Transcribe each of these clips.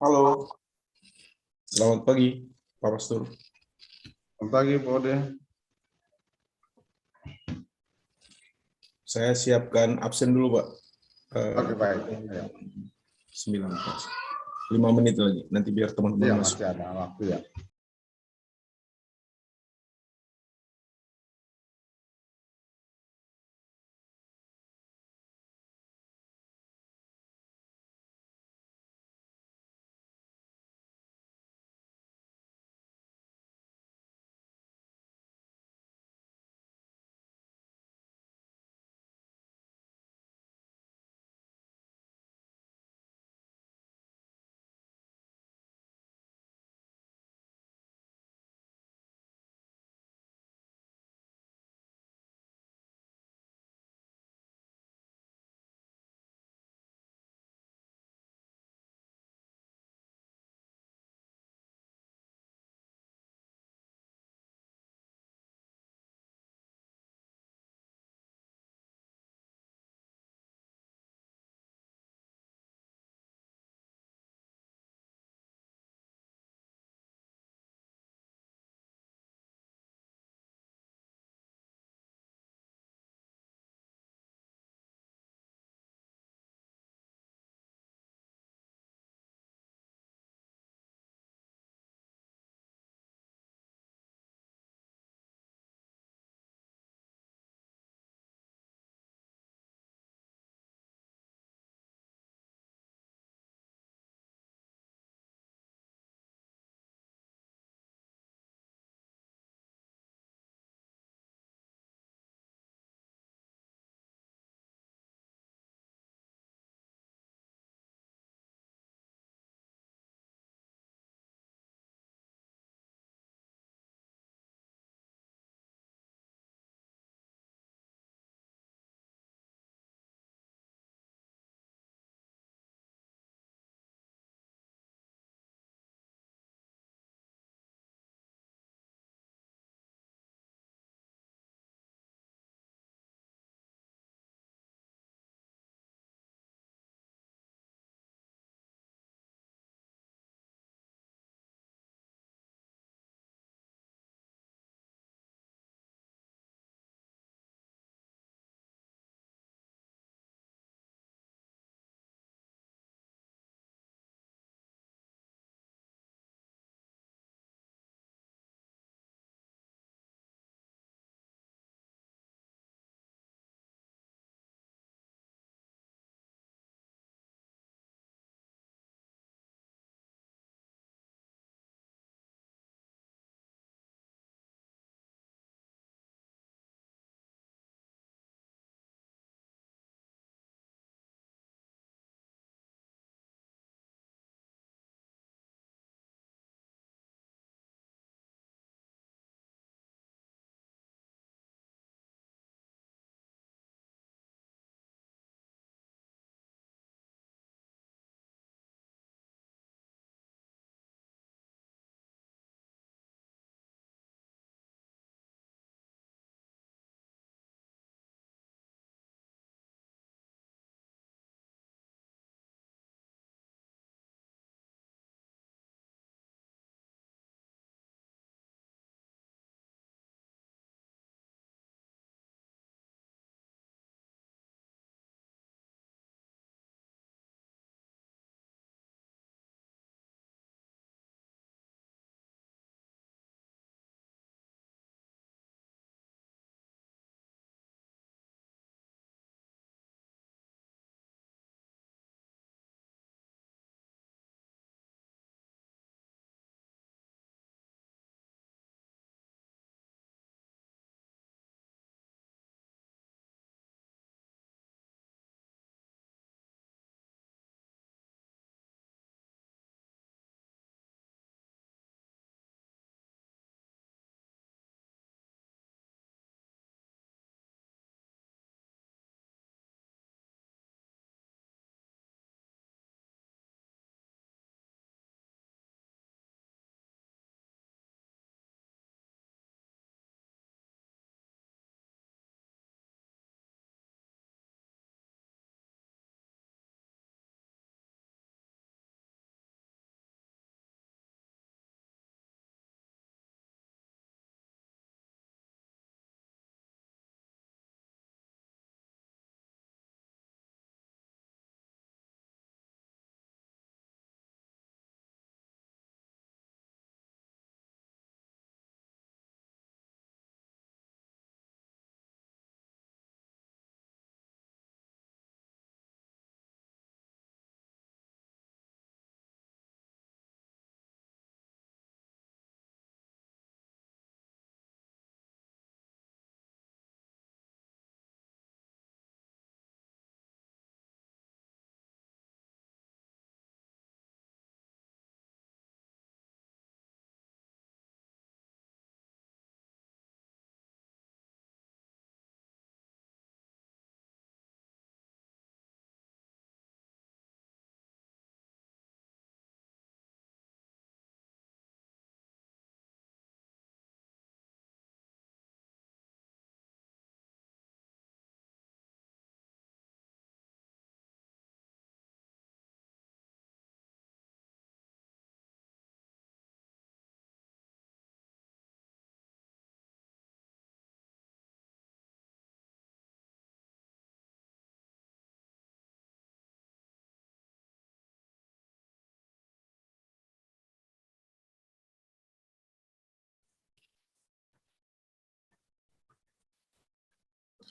Halo, selamat pagi, Pak Pastur. Selamat pagi, Pak Ode. Saya siapkan absen dulu, Pak. Oke, baik. Ya. 9, 5 menit lagi, nanti biar teman-teman Iya, masuk. masih ada waktu ya.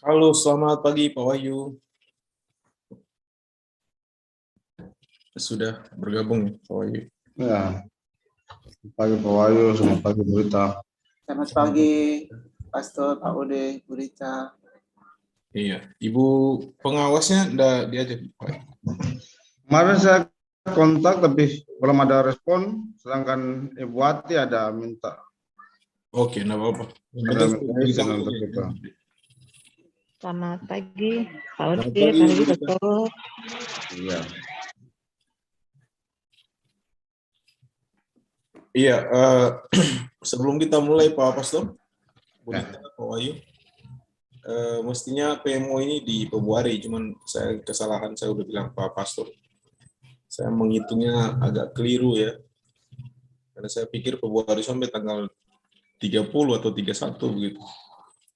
Halo, selamat pagi Pak Wahyu. Sudah bergabung ya, Pak Wahyu. Ya, pagi Pak Wahyu, selamat pagi Berita. Selamat pagi, Pastor Pak Ode, Bu Rita. Iya, Ibu pengawasnya udah diajak Pak. Kemarin saya kontak tapi belum ada respon, sedangkan Ibu Ati ada minta. Oke, enggak apa-apa. Yang Ada penting minta berita izin dulu untuk ya. kita. Selamat pagi, Pak Selamat Odi, pagi, Pak Bu Rita. Pastor. Iya. Iya, sebelum kita mulai Pak Pastor, Bu Rita, Pak Wahyu, mestinya PMO ini di Februari, cuman kesalahan saya udah bilang Pak Pastor. Saya menghitungnya agak keliru ya. Karena saya pikir Februari sampai tanggal 30 atau 31 begitu.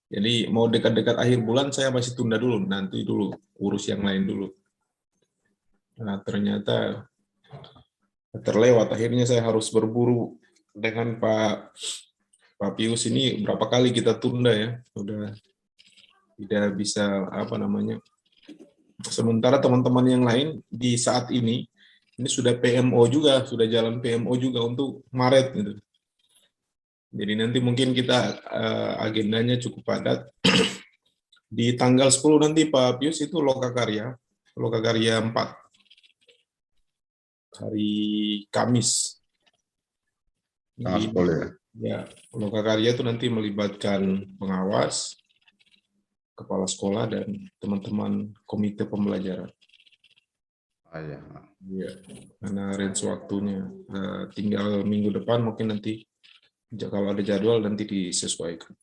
Jadi mau dekat-dekat akhir bulan saya masih tunda dulu, nanti dulu urus yang lain dulu. Nah, ternyata terlewat, akhirnya saya harus berburu dengan Pak Pius ini berapa kali kita tunda ya, udah tidak bisa apa namanya. Sementara teman-teman yang lain di saat ini sudah PMO juga, sudah jalan PMO juga untuk Maret gitu. Jadi nanti mungkin kita agendanya cukup padat. Di tanggal 10 nanti Pak Pius itu Lokakarya 4. Hari Kamis. Tanggal Jadi, 10 ya. ya, Lokakarya itu nanti melibatkan pengawas, kepala sekolah, dan teman-teman komite pembelajaran. Ah, iya. Ya, karena range waktunya tinggal minggu depan, mungkin nanti kalau ada jadwal nanti disesuaikan.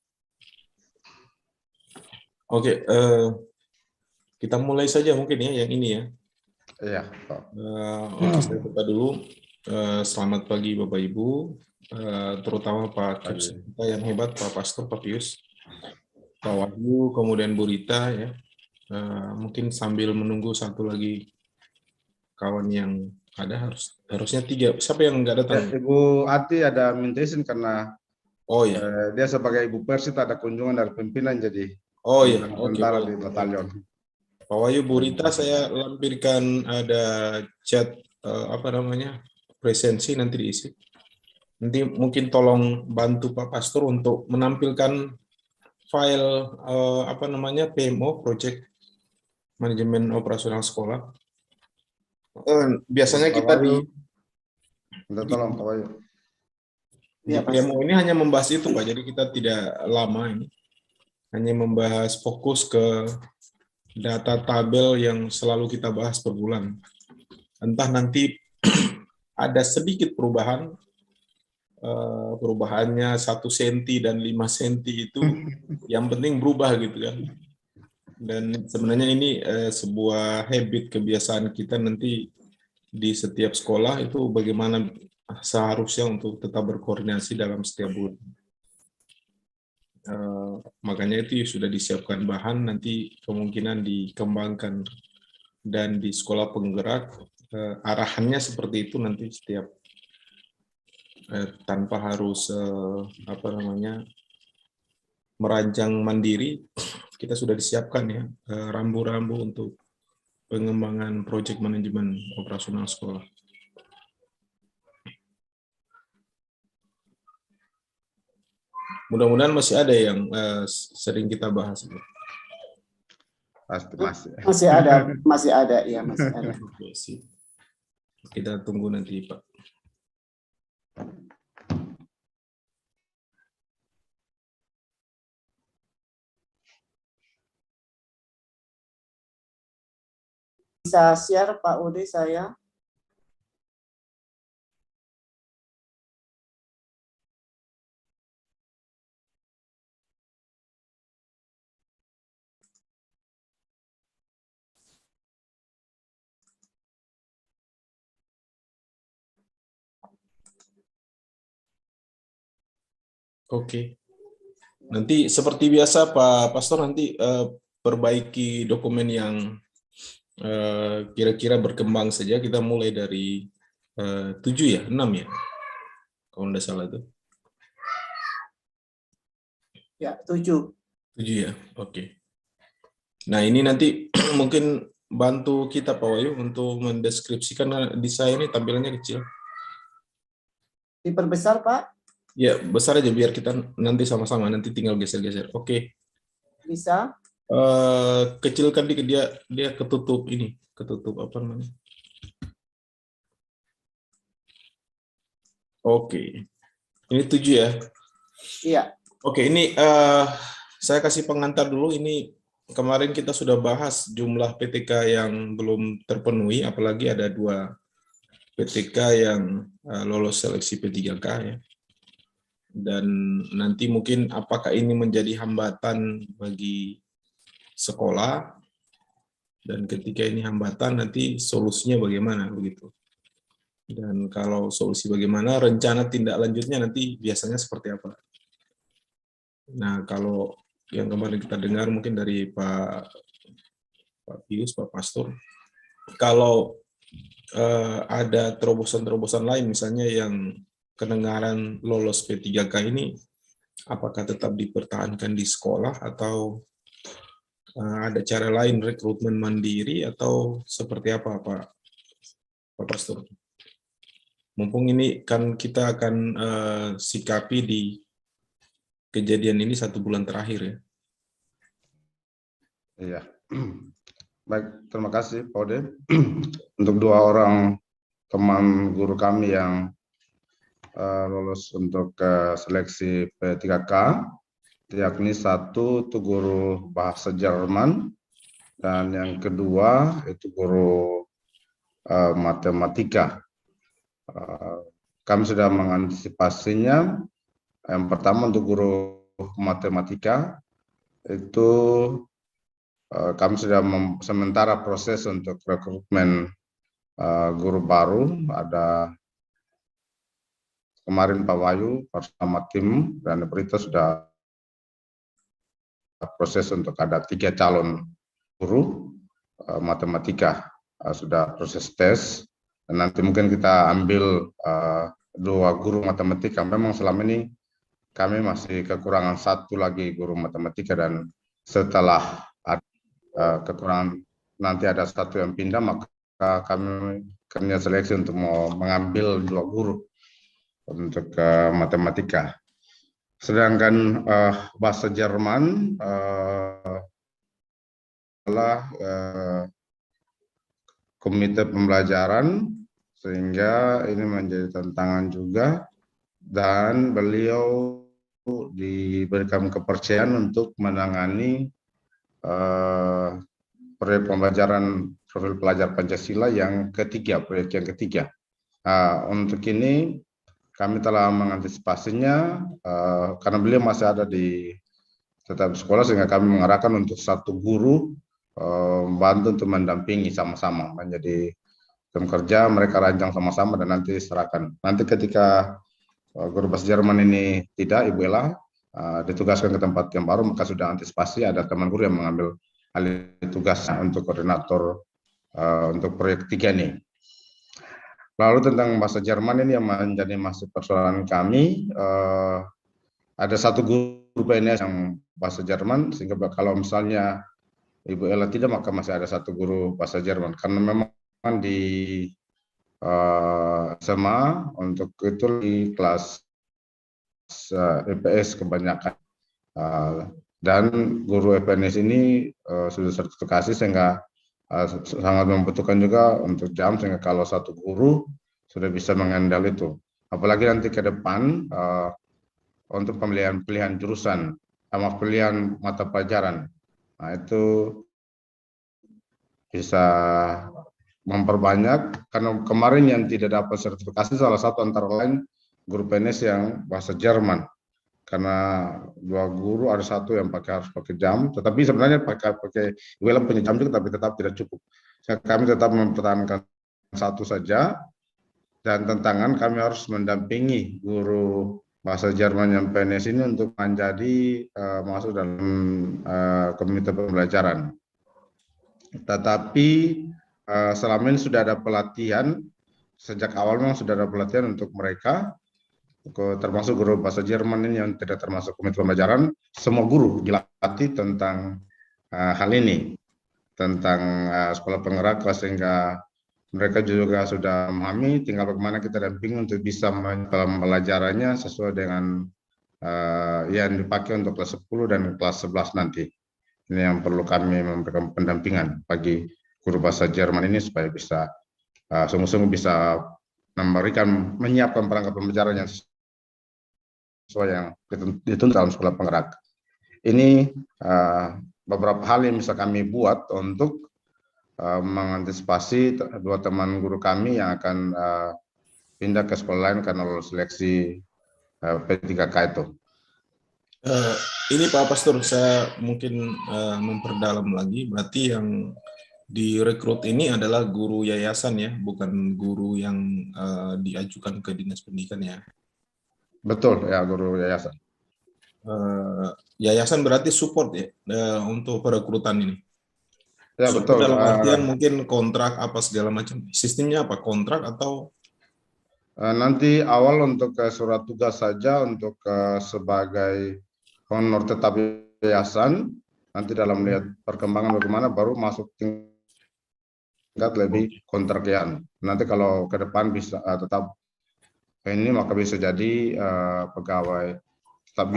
Oke, kita mulai saja mungkin ya yang ini ya. Iya, Pak. Oke, saya buka dulu. Selamat pagi Bapak Ibu, terutama Pak Kips kita yang hebat, Pak Pastor, Pak Pius, Pak Wahyu, kemudian Bu Rita ya. Mungkin sambil menunggu satu lagi kawan yang ada, harusnya 3. Siapa yang nggak Ya, datang? Ibu Ati ada minta izin karena Oh ya. dia sebagai Ibu Persit ada kunjungan dari pimpinan jadi Oh ya. Oke. sementara di batalion. Pak Wahyu, Bu Rita, saya lampirkan ada chat apa namanya presensi nanti diisi. Nanti mungkin tolong bantu Pak Pastor untuk menampilkan file apa namanya PMO, Project Manajemen Operasional Sekolah. Biasanya Pak kita Wahyu, minta tolong Pak Wahyu. di PMO ini hanya membahas itu Pak, jadi kita tidak lama ini. Hanya membahas fokus ke data tabel yang selalu kita bahas per bulan. Entah nanti ada sedikit perubahan, perubahannya 1 senti dan 5 senti itu yang penting berubah gitu kan. Dan sebenarnya ini sebuah habit, kebiasaan kita nanti di setiap sekolah itu bagaimana seharusnya untuk tetap berkoordinasi dalam setiap bulan. Makanya itu sudah disiapkan bahan, nanti kemungkinan dikembangkan, dan di sekolah penggerak arahannya seperti itu nanti setiap tanpa harus apa namanya merancang mandiri, kita sudah disiapkan ya rambu-rambu untuk pengembangan proyek manajemen operasional sekolah. Mudah-mudahan masih ada yang sering kita bahas. Pasti masih. Masih ada, ya masih ada. Oke, sip. Kita tunggu nanti Pak. Bisa share Pak Ode saya. Oke. Nanti seperti biasa Pak Pastor nanti perbaiki dokumen yang kira-kira berkembang saja. Kita mulai dari 7 ya, 6 ya. Kalau tidak salah itu. Ya, 7. 7 ya. Oke. Nah, ini nanti mungkin bantu kita Pak Wahyu untuk mendeskripsikan, karena di saya ini tampilannya kecil. Diperbesar, Pak? Ya, besar aja biar kita nanti sama-sama, nanti tinggal geser-geser. Oke. Bisa? Kecilkan dikit, dia ketutup ini, ketutup apa namanya? Oke. Ini 7 ya. Iya. Oke, ini saya kasih pengantar dulu. Ini kemarin kita sudah bahas jumlah PTK yang belum terpenuhi, apalagi ada 2 PTK yang lolos seleksi P3K ya. Dan nanti mungkin apakah ini menjadi hambatan bagi sekolah, dan ketika ini hambatan nanti solusinya bagaimana begitu. Dan kalau solusi bagaimana, rencana tindak lanjutnya nanti biasanya seperti apa. Nah, kalau yang kemarin kita dengar mungkin dari Pak Pius, Pak Pastor, kalau ada terobosan-terobosan lain misalnya yang kedengaran lolos P3K ini, apakah tetap dipertahankan di sekolah atau ada cara lain rekrutmen mandiri atau seperti apa Pak Pastor? Mumpung ini kan kita akan sikapi di kejadian ini 1 bulan terakhir ya. Iya. Baik, terima kasih Pak Ode. Untuk 2 orang teman guru kami yang lolos untuk seleksi P3K, yakni 1 itu guru bahasa Jerman, dan yang kedua itu guru matematika. Kami sudah mengantisipasinya. Yang pertama untuk guru matematika itu kami sudah sementara proses untuk rekrutmen guru baru. Ada kemarin Pak Wahyu bersama tim dan Berita sudah proses untuk ada 3 calon guru matematika, sudah proses tes, dan nanti mungkin kita ambil 2 guru matematika. Memang selama ini kami masih kekurangan 1 lagi guru matematika, dan setelah kekurangan nanti ada 1 yang pindah, maka kami kerja seleksi untuk mau mengambil 2 guru untuk matematika. Sedangkan bahasa Jerman adalah komite pembelajaran, sehingga ini menjadi tantangan juga, dan beliau diberikan kepercayaan untuk menangani proyek pembelajaran profil pelajar Pancasila yang ketiga, proyek yang ketiga. Untuk ini kami telah mengantisipasinya karena beliau masih ada di tetap sekolah, sehingga kami mengarahkan untuk 1 guru bantu untuk mendampingi sama-sama menjadi tim kerja, mereka rancang sama-sama dan nanti serahkan. Nanti ketika guru bahasa Jerman ini tidak, Ibu Ella ditugaskan ke tempat yang baru, maka sudah antisipasi ada teman guru yang mengambil alih tugas untuk koordinator untuk proyek 3 ini. Lalu tentang bahasa Jerman ini yang menjadi masih persoalan kami, ada 1 guru PNS yang bahasa Jerman, sehingga kalau misalnya Ibu Ella tidak, maka masih ada 1 guru bahasa Jerman, karena memang di SMA untuk itu di kelas EPS kebanyakan, dan guru EPNS ini sudah sertifikasi, sehingga sangat membutuhkan juga untuk jam, sehingga kalau 1 guru sudah bisa mengendal itu. Apalagi nanti ke depan untuk pilihan jurusan sama pilihan mata pelajaran, nah itu bisa memperbanyak, karena kemarin yang tidak dapat sertifikasi salah satu antara lain guru PNS yang bahasa Jerman, karena 2 guru ada 1 yang harus pakai jam, tetapi sebenarnya pakai Willem punya jam juga, tapi tetap tidak cukup. Kami tetap mempertahankan 1 saja, dan tantangan kami harus mendampingi guru bahasa Jerman yang PNS ini untuk menjadi masuk dalam komite pembelajaran. Tetapi selama ini sudah ada pelatihan, sejak awal memang sudah ada pelatihan untuk mereka, termasuk guru bahasa Jerman ini yang tidak termasuk komite pembelajaran. Semua guru dilatih tentang hal ini tentang sekolah penggerak, sehingga mereka juga sudah memahami, tinggal bagaimana kita dampingi untuk bisa pembelajarannya sesuai dengan yang dipakai untuk kelas 10 dan kelas 11 nanti. Ini yang perlu kami memberikan pendampingan bagi guru bahasa Jerman ini supaya bisa sungguh-sungguh bisa menyiapkan perangkat pembelajaran yang sesuai yang dituntut dalam sekolah penggerak. Ini beberapa hal yang bisa kami buat untuk mengantisipasi dua teman guru kami yang akan pindah ke sekolah lain karena lolos seleksi P3K itu. Ini Pak Pastor, saya mungkin memperdalam lagi. Berarti yang direkrut ini adalah guru yayasan ya, bukan guru yang diajukan ke dinas pendidikan ya. Betul ya, guru yayasan. Yayasan berarti support ya untuk perekrutan ini. Ya Support betul. dalam artian mungkin kontrak apa segala macam. Sistemnya apa? Kontrak atau? Nanti awal untuk surat tugas saja untuk sebagai honor tetap yayasan. Nanti dalam melihat perkembangan bagaimana baru masuk tingkat lebih kontrakian. Nanti kalau ke depan bisa tetap ini maka bisa jadi pegawai tetap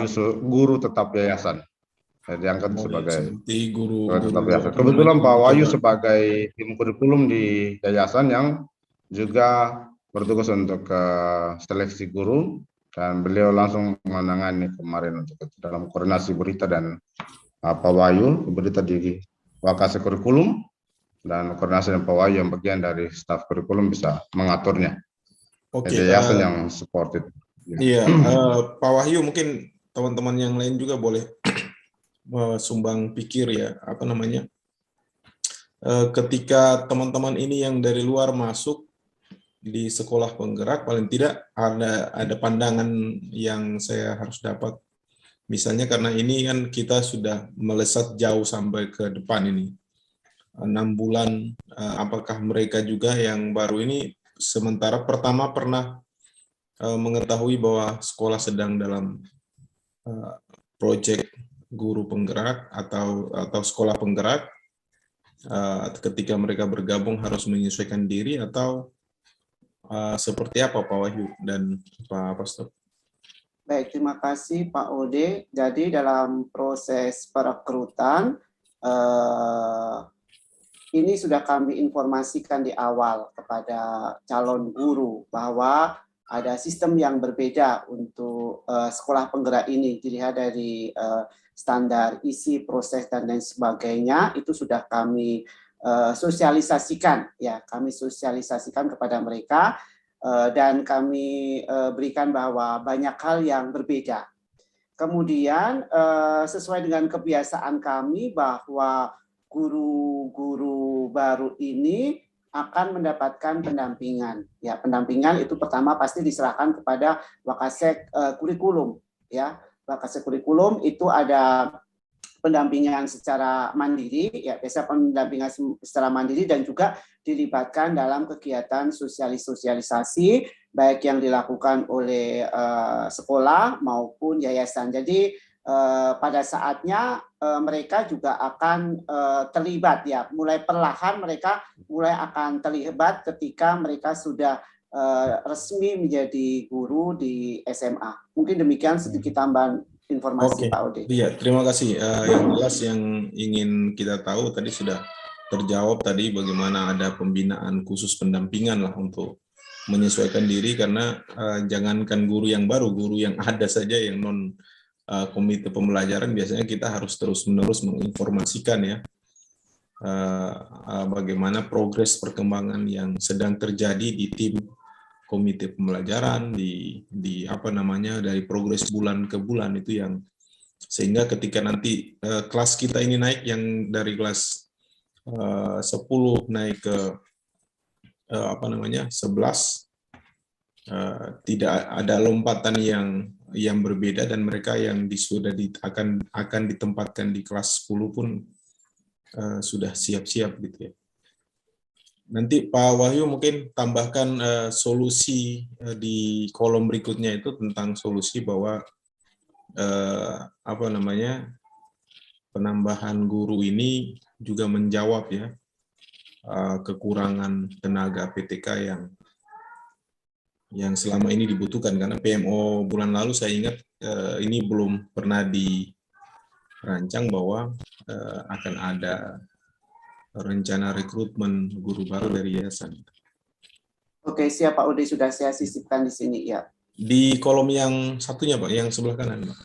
guru tetap yayasan. Diangkat sebagai guru tetap yayasan. Kebetulan Pak Wahyu sebagai tim kurikulum di yayasan yang juga bertugas untuk seleksi guru, dan beliau langsung menangani kemarin untuk dalam koordinasi berita dan Pak Wahyu berita di Wakase kurikulum, dan koordinasi dengan Pak Wahyu yang bagian dari staf kurikulum bisa mengaturnya. Oke, yayasan yang supported. Iya, Pak Wahyu mungkin teman-teman yang lain juga boleh sumbang pikir ya, apa namanya? Ketika teman-teman ini yang dari luar masuk di sekolah penggerak, paling tidak ada pandangan yang saya harus dapat. Misalnya karena ini kan kita sudah melesat jauh sampai ke depan ini. 6 bulan, apakah mereka juga yang baru ini sementara pertama pernah mengetahui bahwa sekolah sedang dalam proyek guru penggerak atau sekolah penggerak, ketika mereka bergabung harus menyesuaikan diri atau seperti apa Pak Wahyu dan Pak Pastor? Baik, terima kasih Pak Ode. Jadi dalam proses perekrutan ini sudah kami informasikan di awal kepada calon guru bahwa ada sistem yang berbeda untuk sekolah penggerak ini. Dilihat dari standar isi, proses dan lain sebagainya, itu sudah kami sosialisasikan, ya, kami sosialisasikan kepada mereka dan kami berikan bahwa banyak hal yang berbeda. Kemudian sesuai dengan kebiasaan kami bahwa guru-guru baru ini akan mendapatkan pendampingan. Ya, pendampingan itu pertama pasti diserahkan kepada Wakasek kurikulum. Ya, Wakasek kurikulum itu ada pendampingan secara mandiri, ya biasa pendampingan secara mandiri dan juga dilibatkan dalam kegiatan sosialisasi baik yang dilakukan oleh sekolah maupun yayasan. Jadi pada saatnya mereka juga akan terlibat, ya mulai perlahan mereka mulai akan terlibat ketika mereka sudah resmi menjadi guru di SMA. Mungkin demikian sedikit tambahan informasi. Pak Ode. Iya, terima kasih. Yang jelas yang ingin kita tahu tadi sudah terjawab tadi, bagaimana ada pembinaan khusus pendampingan lah untuk menyesuaikan diri, karena jangankan guru yang baru, guru yang ada saja yang non komite pembelajaran biasanya kita harus terus-menerus menginformasikan ya bagaimana progres perkembangan yang sedang terjadi di tim komite pembelajaran, di apa namanya, dari progres bulan ke bulan itu, yang sehingga ketika nanti kelas kita ini naik, yang dari kelas 10 naik ke apa namanya 11, tidak ada lompatan yang berbeda, dan mereka yang sudah akan ditempatkan di kelas 10 pun sudah siap-siap gitu ya. Nanti Pak Wahyu mungkin tambahkan solusi di kolom berikutnya itu tentang solusi bahwa apa namanya, penambahan guru ini juga menjawab ya kekurangan tenaga PTK yang selama ini dibutuhkan, karena PMO bulan lalu saya ingat ini belum pernah dirancang bahwa akan ada rencana rekrutmen guru baru dari yayasan. Oke, siap Pak Udi, sudah saya sisipkan di sini ya. Di kolom yang satunya Pak, yang sebelah kanan Pak.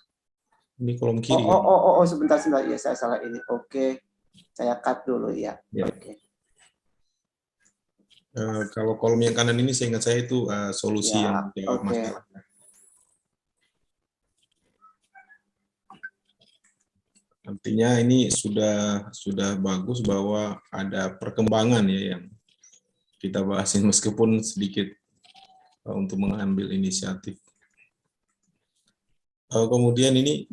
Ini kolom kiri. Sebentar ya, saya salah ini. Oke, saya cut dulu ya. Ya. Oke. Kalau kolom yang kanan ini seingat saya itu solusi Ya, yang jawab oke. masalah. Artinya ini sudah bagus bahwa ada perkembangan ya yang kita bahasin meskipun sedikit untuk mengambil inisiatif. Kemudian ini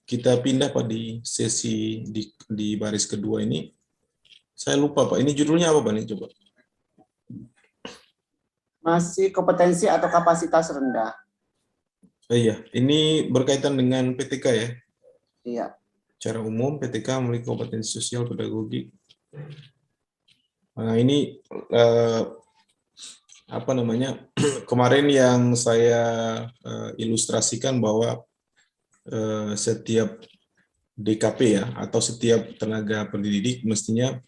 kita pindah Pak di sesi di baris kedua ini. Saya lupa Pak, ini judulnya apa Pak nih coba? Masih kompetensi atau kapasitas rendah. Iya, ini berkaitan dengan PTK ya. Iya. Secara umum PTK memiliki kompetensi sosial pedagogik. Nah, ini apa namanya? Kemarin yang saya ilustrasikan bahwa setiap DKP ya atau setiap tenaga pendidik mestinya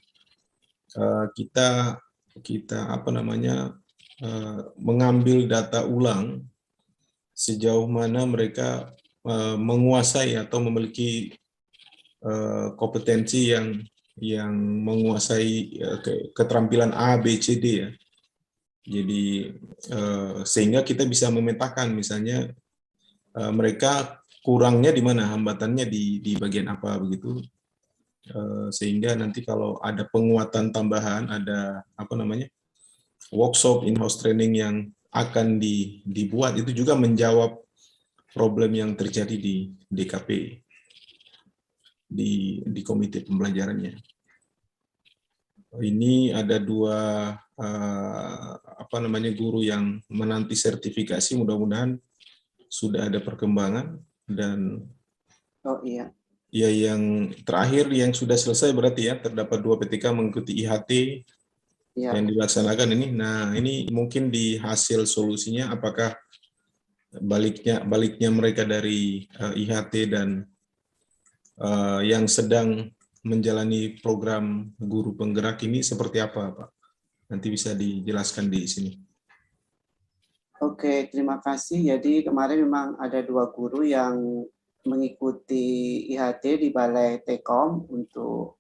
kita apa namanya mengambil data ulang sejauh mana mereka menguasai atau memiliki kompetensi yang menguasai keterampilan A, B, C, D ya. Jadi sehingga kita bisa memetakan misalnya mereka kurangnya di mana, hambatannya di bagian apa begitu. Sehingga nanti kalau ada penguatan tambahan, ada apa namanya workshop in-house training yang akan dibuat, itu juga menjawab problem yang terjadi di DKP, di komite pembelajarannya. Ini ada dua apa namanya guru yang menanti sertifikasi, mudah-mudahan sudah ada perkembangan. Dan ya yang terakhir yang sudah selesai berarti ya, terdapat 2 PTK mengikuti IHT yang dilaksanakan ini. Nah, ini mungkin di hasil solusinya apakah baliknya mereka dari IHT dan yang sedang menjalani program guru penggerak ini seperti apa, Pak? Nanti bisa dijelaskan di sini. Oke, terima kasih. Jadi kemarin memang ada 2 guru yang mengikuti IHT di Balai Tekom untuk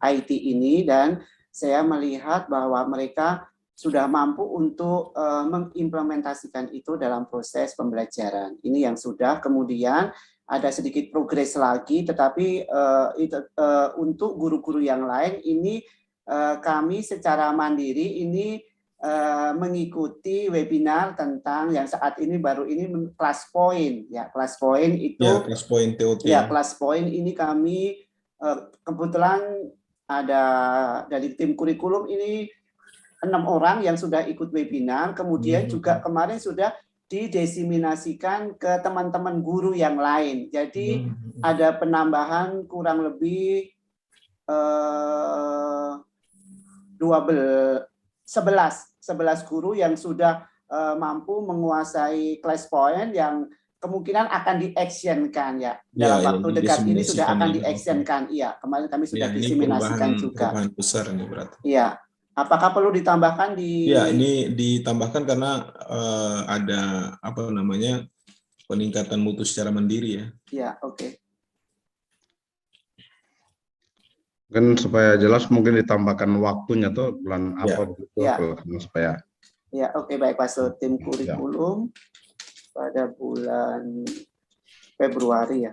IT ini, dan saya melihat bahwa mereka sudah mampu untuk mengimplementasikan itu dalam proses pembelajaran. Ini yang sudah, kemudian ada sedikit progres lagi, tetapi untuk guru-guru yang lain ini kami secara mandiri ini mengikuti webinar tentang yang saat ini baru ini Class Point ya. Class Point itu ya, Class Point TOT ya. Class Point ini kami kebetulan ada dari tim kurikulum ini 6 orang yang sudah ikut webinar, kemudian juga kemarin sudah didesiminasikan ke teman-teman guru yang lain. Jadi ada penambahan kurang lebih 11 guru yang sudah mampu menguasai Class Point yang kemungkinan akan di-actionkan ya. Dalam waktu dekat ini sudah akan di-actionkan. Iya, kemarin kami sudah diseminasikan juga. Perubahan besar ini berarti. Iya. Apakah perlu ditambahkan di? Ya, ini ditambahkan karena ada apa namanya peningkatan mutu secara mandiri ya. Ya, oke. Kan supaya jelas mungkin ditambahkan waktunya tuh bulan apa begitu supaya. Ya, oke, baik Pak. So, tim kurikulum pada bulan Februari ya.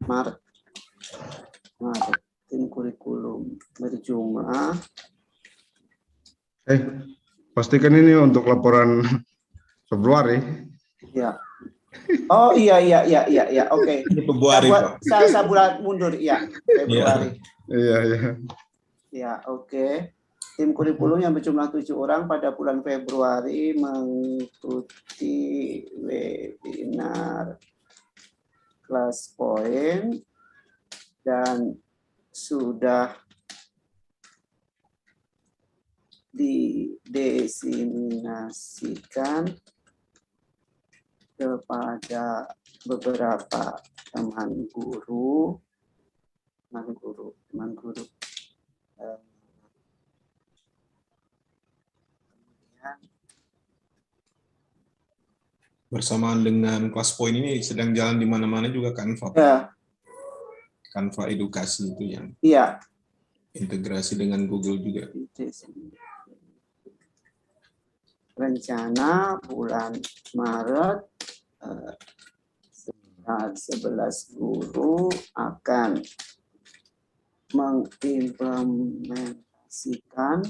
Maret. Tim kurikulum berjumlah. Pastikan ini untuk laporan Februari. Ya. Oh iya, oke. Februari, Pak. Saya bulan mundur, ya. Februari. Iya. Ya, oke. Tim kurikulum yang berjumlah 7 orang pada bulan Februari mengikuti webinar Class Point dan sudah didiseminasikan kepada beberapa teman guru. Kemudian Bersamaan dengan kelas poin ini sedang jalan di mana-mana juga Canva. ya, Canva edukasi itu yang iya, integrasi dengan Google juga. rencana bulan Maret 11 guru akan mengimplementasikan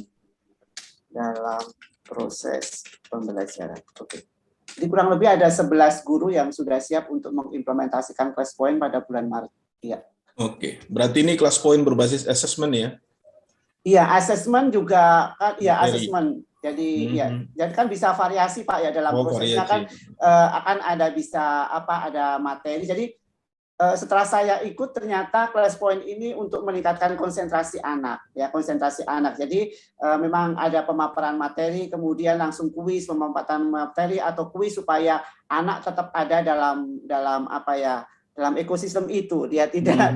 dalam proses pembelajaran. Oke. Jadi kurang lebih ada 11 guru yang sudah siap untuk mengimplementasikan kelas poin pada bulan Maret. Iya. Oke, berarti ini kelas poin berbasis assessment ya? Iya, asesmen juga kan, iya Materi. asesmen. Jadi ya, jadi kan bisa variasi Pak ya dalam prosesnya variasi. kan akan ada bisa ada materi. Jadi setelah saya ikut ternyata kelas poin ini untuk meningkatkan konsentrasi anak ya, konsentrasi anak. Jadi memang ada pemaparan materi, kemudian langsung kuis pemaparan materi atau kuis supaya anak tetap ada dalam dalam ekosistem itu, dia tidak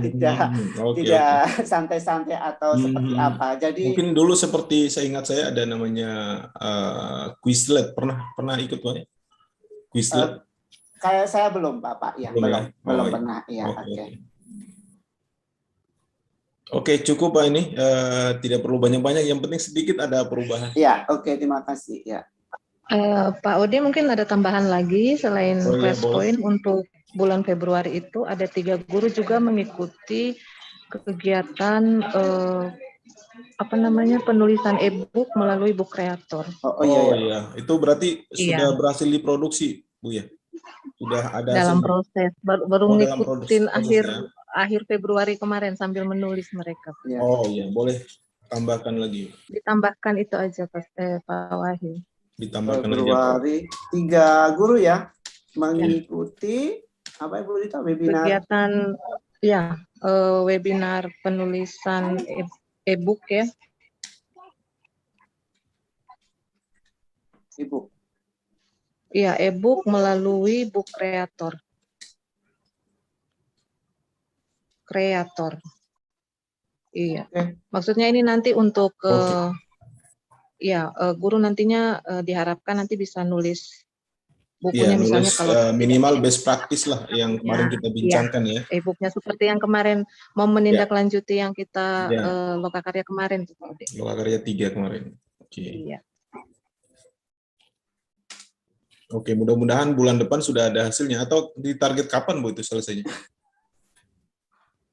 santai-santai atau seperti apa. Jadi mungkin dulu seperti saya ingat saya ada namanya Quizlet, pernah ikut Pak? Quizlet? Kayak saya belum Bapak ya, belum pernah ya. Oke, cukup Pak ini, tidak perlu banyak-banyak, yang penting sedikit ada perubahan. Ya, oke, terima kasih ya. Pak Odi mungkin ada tambahan lagi selain kelas boleh. poin untuk bulan Februari itu ada 3 guru juga mengikuti kegiatan penulisan e-book melalui Book Creator. Iya, itu berarti sudah berhasil diproduksi Bu ya? Sudah ada dalam hasilnya? proses baru ngikutin akhir Februari kemarin sambil menulis mereka. Ya. Oh iya, boleh tambahkan lagi. Ditambahkan itu aja Pak Wahyu. Ditambahkan Februari 3 guru ya mengikuti apa Ibu Rita, webinar kegiatan ya webinar penulisan e-book ya. e-book. Iya, e-book melalui Book Creator. Iya. Maksudnya ini nanti untuk guru nantinya diharapkan nanti bisa nulis bukunya misalnya kalau minimal best practice lah yang kemarin kita bincangkan ya. E-booknya seperti yang kemarin mau menindaklanjuti yang kita Lokakarya kemarin. Lokakarya 3 kemarin. Oke. Iya. Oke, mudah-mudahan bulan depan sudah ada hasilnya, atau di target kapan Bu itu selesainya?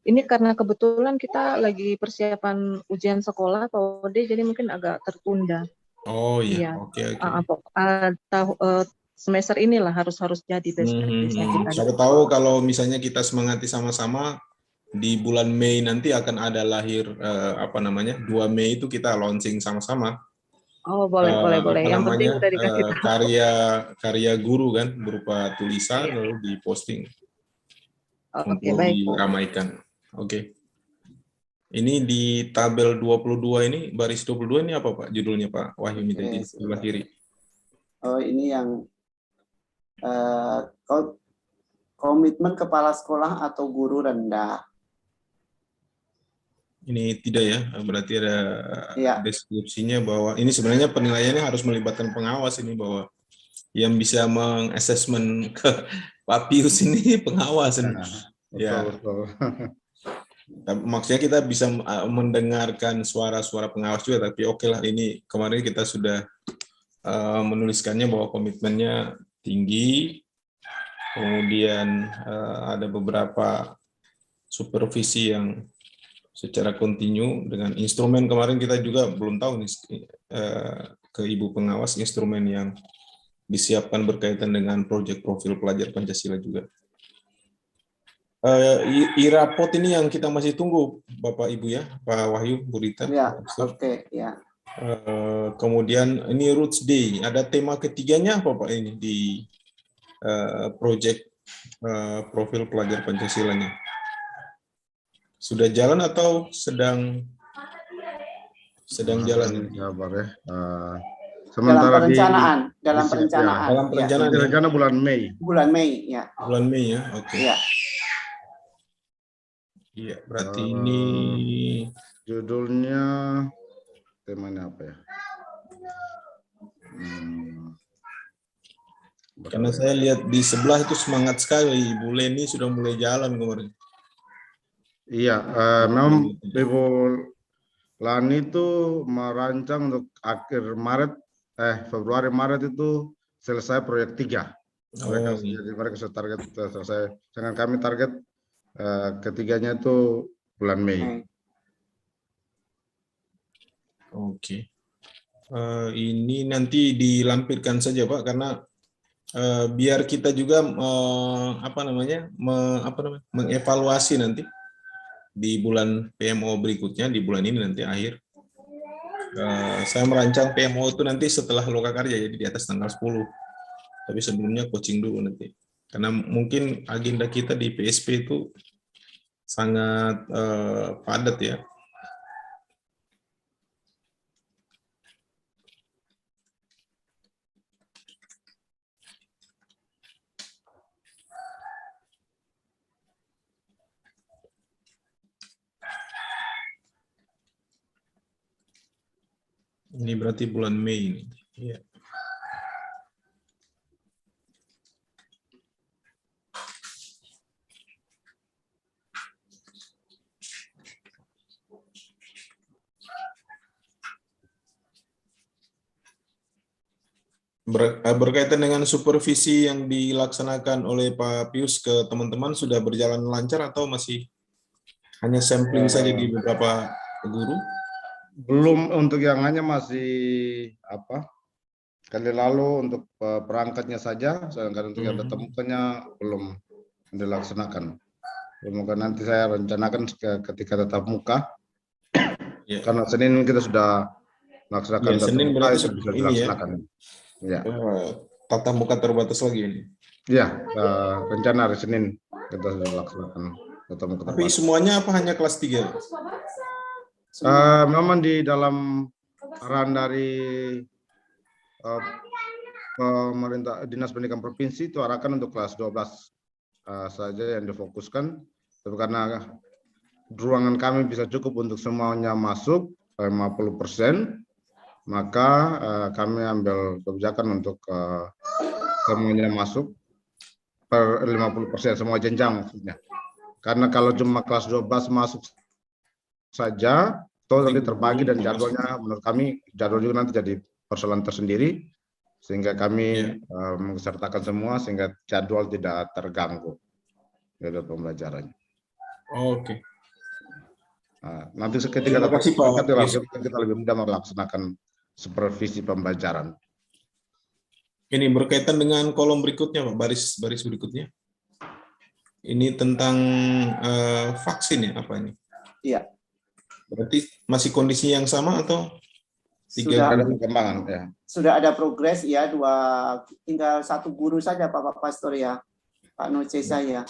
Ini karena kebetulan kita lagi persiapan ujian sekolah Pak Ode, jadi mungkin agak tertunda. Oh iya, oke. Semester inilah harus jadi best practice-nya kita. Siapa tahu kalau misalnya kita semangati sama-sama di bulan Mei nanti akan ada lahir 2 Mei itu kita launching sama-sama. Oh boleh. Yang penting udah dikasih tahu. Karya guru kan berupa tulisan lalu diposting untuk diramaikan. Oke. Ini di tabel 22 ini, baris 22 ini apa Pak judulnya Pak Wahyu di sebelah kiri? Oh ini yang komitmen kepala sekolah atau guru rendah. Ini tidak ya, berarti ada deskripsinya bahwa ini sebenarnya penilaiannya harus melibatkan pengawas ini, bahwa yang bisa mengassessment ke Pak Pius ini pengawas ini. Betul. Maksudnya kita bisa mendengarkan suara-suara pengawas juga, tapi oke lah, ini kemarin kita sudah menuliskannya bahwa komitmennya tinggi, kemudian ada beberapa supervisi yang secara kontinu dengan instrumen. Kemarin kita juga belum tahu nih ke Ibu pengawas instrumen yang disiapkan berkaitan dengan proyek profil pelajar Pancasila juga. IRAPOT ini yang kita masih tunggu Bapak Ibu ya, Pak Wahyu, Bu Rita. Ya, oke ya. Kemudian ini Roots Day, ada tema ketiganya apa Pak ini di proyek profil pelajar Pancasila-nya? Sudah jalan atau sedang jalan? Kabar ya. Dalam Sementara perencanaan, dalam di- ya, perencanaan. dalam Ya, perencanaan di rencana bulan Mei. bulan Mei, ya. Bulan Mei ya, oke. Ya. Iya, berarti ini Judulnya temanya apa ya? Hmm, karena saya lihat di sebelah itu semangat sekali, Ibu Leni sudah mulai jalan kemarin. Iya, memang Ibu Lani itu merancang untuk akhir Februari Maret itu selesai proyek 3. Mereka Oh, iya. jadi mereka sudah target selesai. Dengan kami target ketiganya itu bulan Mei. Oke. Ini nanti dilampirkan saja Pak, karena biar kita juga mengevaluasi nanti di bulan PMO berikutnya, di bulan ini nanti akhir. Saya merancang PMO itu nanti setelah Lokakarya, jadi di atas tanggal 10. Tapi sebelumnya coaching dulu nanti. Karena mungkin agenda kita di PSP itu sangat padat ya. Ini berarti bulan Mei ini. Iya. Berkaitan dengan supervisi yang dilaksanakan oleh Pak Pius ke teman-teman, sudah berjalan lancar atau masih hanya sampling saja di beberapa guru? Belum, untuk yang hanya masih kali lalu untuk perangkatnya saja, sedangkan untuk yang tatap mukanya belum dilaksanakan. Mungkin nanti saya rencanakan ketika tatap muka, karena Senin kita sudah melaksanakan Ya, tatap Senin muka, berarti itu bisa ini ya. dilaksanakan. Ya, Tatap muka terbatas lagi ini. ya, rencana hari Senin kita sudah laksanakan tatap muka Tapi terbatas. semuanya apa hanya kelas 3? Memang di dalam arahan dari pemerintah Dinas Pendidikan Provinsi itu arahkan untuk kelas 12 saja yang difokuskan. Tapi karena ruangan kami bisa cukup untuk semuanya masuk 50%, maka kami ambil kebijakan untuk semuanya masuk per 50%, semua jenjang maksudnya. Karena kalau cuma kelas 12 masuk saja, toh nanti terbagi dan jadwalnya menurut kami jadwal juga nanti jadi persoalan tersendiri, sehingga kami mensertakan semua sehingga jadwal tidak terganggu jadwal pembelajarannya. Oke. Nanti ketika kita lebih mudah melaksanakan supervisi pembelajaran. Ini berkaitan dengan kolom berikutnya, Pak, baris berikutnya. Ini tentang vaksin ya, apa ini? Iya. Berarti masih kondisi yang sama atau Sudah ada perkembangan ya? Sudah ada progres ya, tinggal 1 guru saja Pak Pastor ya, Pak Noce saya.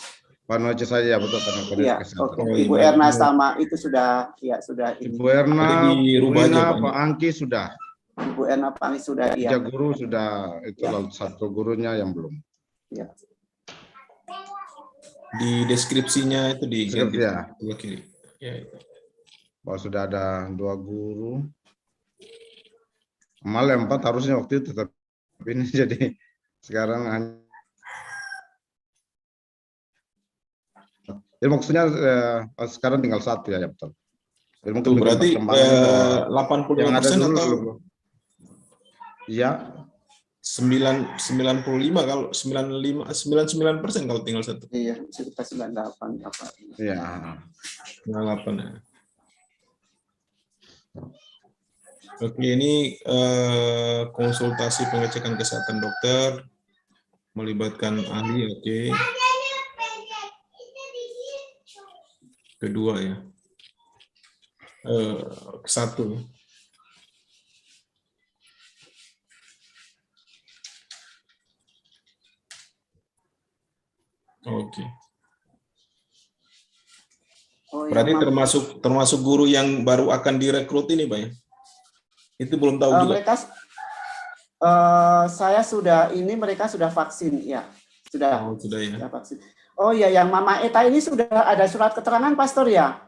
Pak Noce saya betul, Iya, oke. Ibu Erna sama itu sudah ini. Ibu Erna, dirubah aja, Pak. Pak Angki sudah. Ibu Erna, Pak Angki sudah. 3 guru sudah, itu lalu 1 gurunya yang belum. Iya. Di deskripsinya itu diganti ya. sebelah kiri. Ya, itu. Bahwa sudah ada 2 guru. Malah 4 harusnya waktu itu, tapi ini jadi sekarang hanya. Jadi maksudnya sekarang tinggal 1 ya, betul. Jadi mungkin berarti 85% yang ada dulu atau belum. Iya. 95 kalau 99% kalau tinggal 1. Iya, sekitar 98 apa. Iya. 98 ya. Oke, ini konsultasi pengecekan kesehatan dokter melibatkan ahli, oke. Kedua ya. 1. Oke. Oh Berarti termasuk guru yang baru akan direkrut ini, Pak ya? Itu belum tahu juga. mereka saya sudah mereka sudah vaksin ya, sudah. Oh, sudah ya. Sudah vaksin. Oh iya, yang Mama Eta ini sudah ada surat keterangan Pastor ya?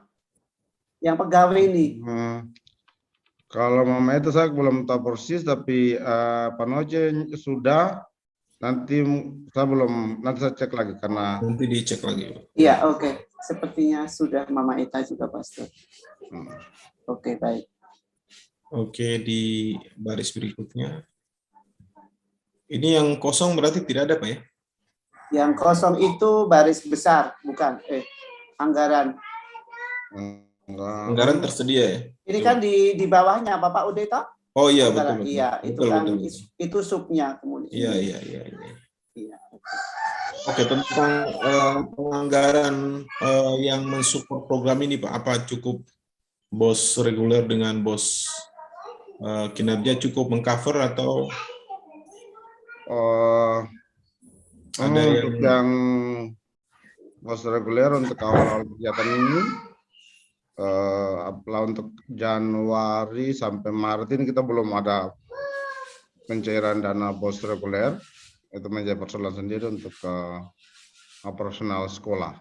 Yang pegawai ini. Kalau Mama itu saya belum tahu persis, tapi Pak Noce sudah. Nanti saya cek lagi karena Nanti dicek lagi. Iya, oke. Sepertinya sudah Mama Eta juga Pastor. Oke, baik. Oke, di baris berikutnya. Ini yang kosong berarti tidak ada, Pak ya? Yang kosong itu baris besar, bukan? Anggaran. Anggaran tersedia ya? Ini kan di bawahnya Bapak Udeta? Oh iya, Anggaran. betul. Iya, itu betul, kan betul. itu subnya kemudian. Iya. Iya. Oke, tentang penganggaran yang mensupport program ini, Pak, apa cukup bos reguler dengan bos kinerja cukup mengcover atau ada untuk yang bos reguler untuk awal kegiatan ini, untuk Januari sampai Maret ini kita belum ada pencairan dana bos reguler. Itu menjadi persoalan sendiri untuk operasional sekolah.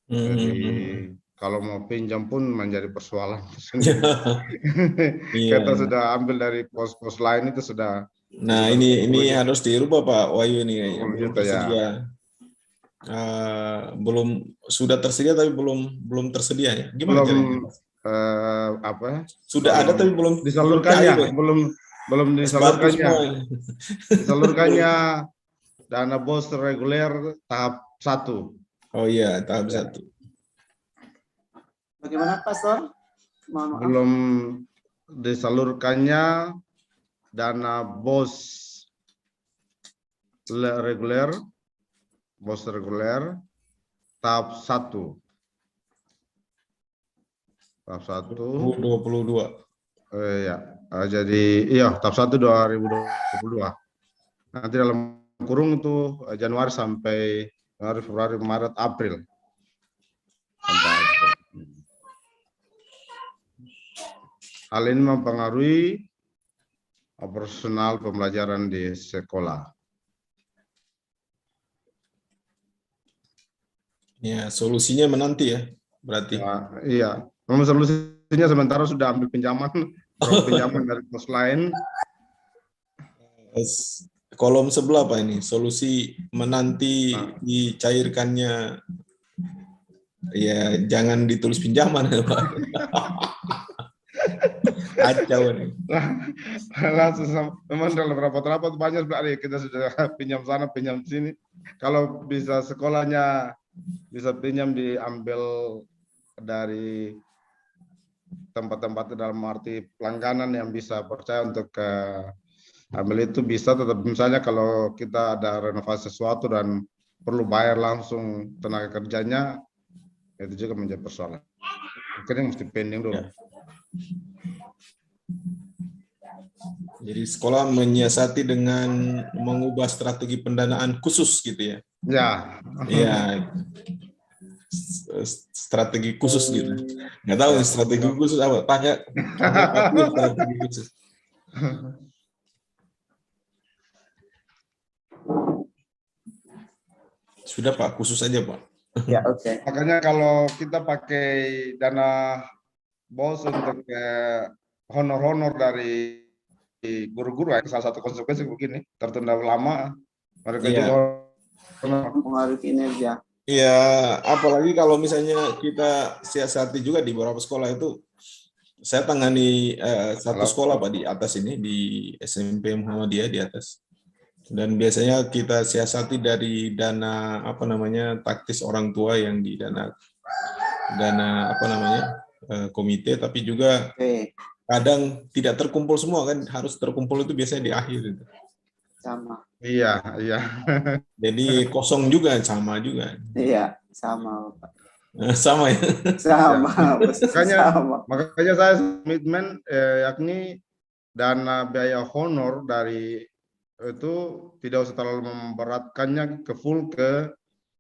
Jadi kalau mau pinjam pun menjadi persoalan sendiri. Kita sudah ambil dari pos-pos lain itu sudah. Nah, ini harus dirubah Pak Wahyu ini yang belum tersedia. Sudah tersedia tapi belum tersedia ya. Gimana caranya? Sudah ada tapi belum disalurkannya, belum disalurkannya. Disalurkannya dana bos reguler tahap 1. Oh iya, tahap 1. Bagaimana Pastor? Belum disalurkannya dana bos reguler tahap 1. Tahap 1 2022. Ya. Jadi iya tahap 1 2022. Nanti dalam kurung itu Januari sampai Februari, Maret, April. Hal ini mempengaruhi operasional pembelajaran di sekolah. Ya, solusinya menanti ya, berarti. Iya, memang solusinya sementara sudah ambil pinjaman dari pos lain. Kolom sebelah Pak ini, solusi menanti dicairkannya. Ya, jangan ditulis pinjaman Pak. Kacau nih. Memang dalam rapat-rapat banyak sekali kita sudah pinjam sana, pinjam sini. Kalau bisa sekolahnya bisa pinjam diambil dari tempat-tempat dalam arti pelangganan yang bisa percaya untuk ambil itu bisa. Tetap misalnya kalau kita ada renovasi sesuatu dan perlu bayar langsung tenaga kerjanya, itu juga menjadi persoalan. Mungkin mesti pending dulu. Ya. Jadi sekolah menyiasati dengan mengubah strategi pendanaan khusus gitu ya? Ya. Ya. Strategi khusus gitu. Nggak tahu strategi khusus apa? Tanya strategi khusus. Sudah Pak, khusus aja Pak. Ya, oke. Makanya kalau kita pakai dana bos untuk honor-honor dari guru-guru, salah satu konsekuensi begini, tertunda lama, mereka juga mempengaruhi kinerja. Iya, apalagi kalau misalnya kita siasati juga di beberapa sekolah itu, saya tangani satu sekolah Pak di atas ini, di SMP Muhammadiyah di atas. Dan biasanya kita siasati dari dana taktis orang tua yang di dana komite, tapi juga kadang tidak terkumpul semua kan, harus terkumpul itu biasanya di akhir itu. Sama. Iya. Jadi kosong juga, sama juga. Iya, sama Pak. Sama ya. Sama. Makanya saya komitmen yakni dana biaya honor dari itu tidak usah terlalu memberatkannya ke full ke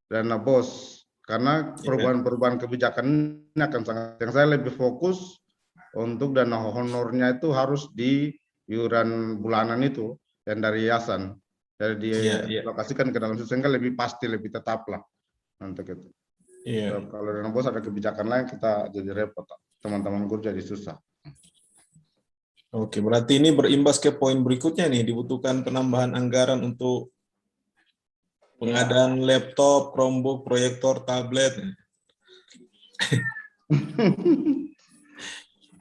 dana bos. Karena perubahan-perubahan kebijakan ini akan sangat, yang saya lebih fokus untuk dana honornya itu harus di iuran bulanan itu yang dari yayasan, jadi dilokasikan ke dalam situ sehingga lebih pasti, lebih tetap lah untuk itu. Kalau dana bos ada kebijakan lain kita jadi repot, teman-teman guru jadi susah. Oke, berarti ini berimbas ke poin berikutnya nih, dibutuhkan penambahan anggaran untuk pengadaan laptop, Chromebook, proyektor, tablet.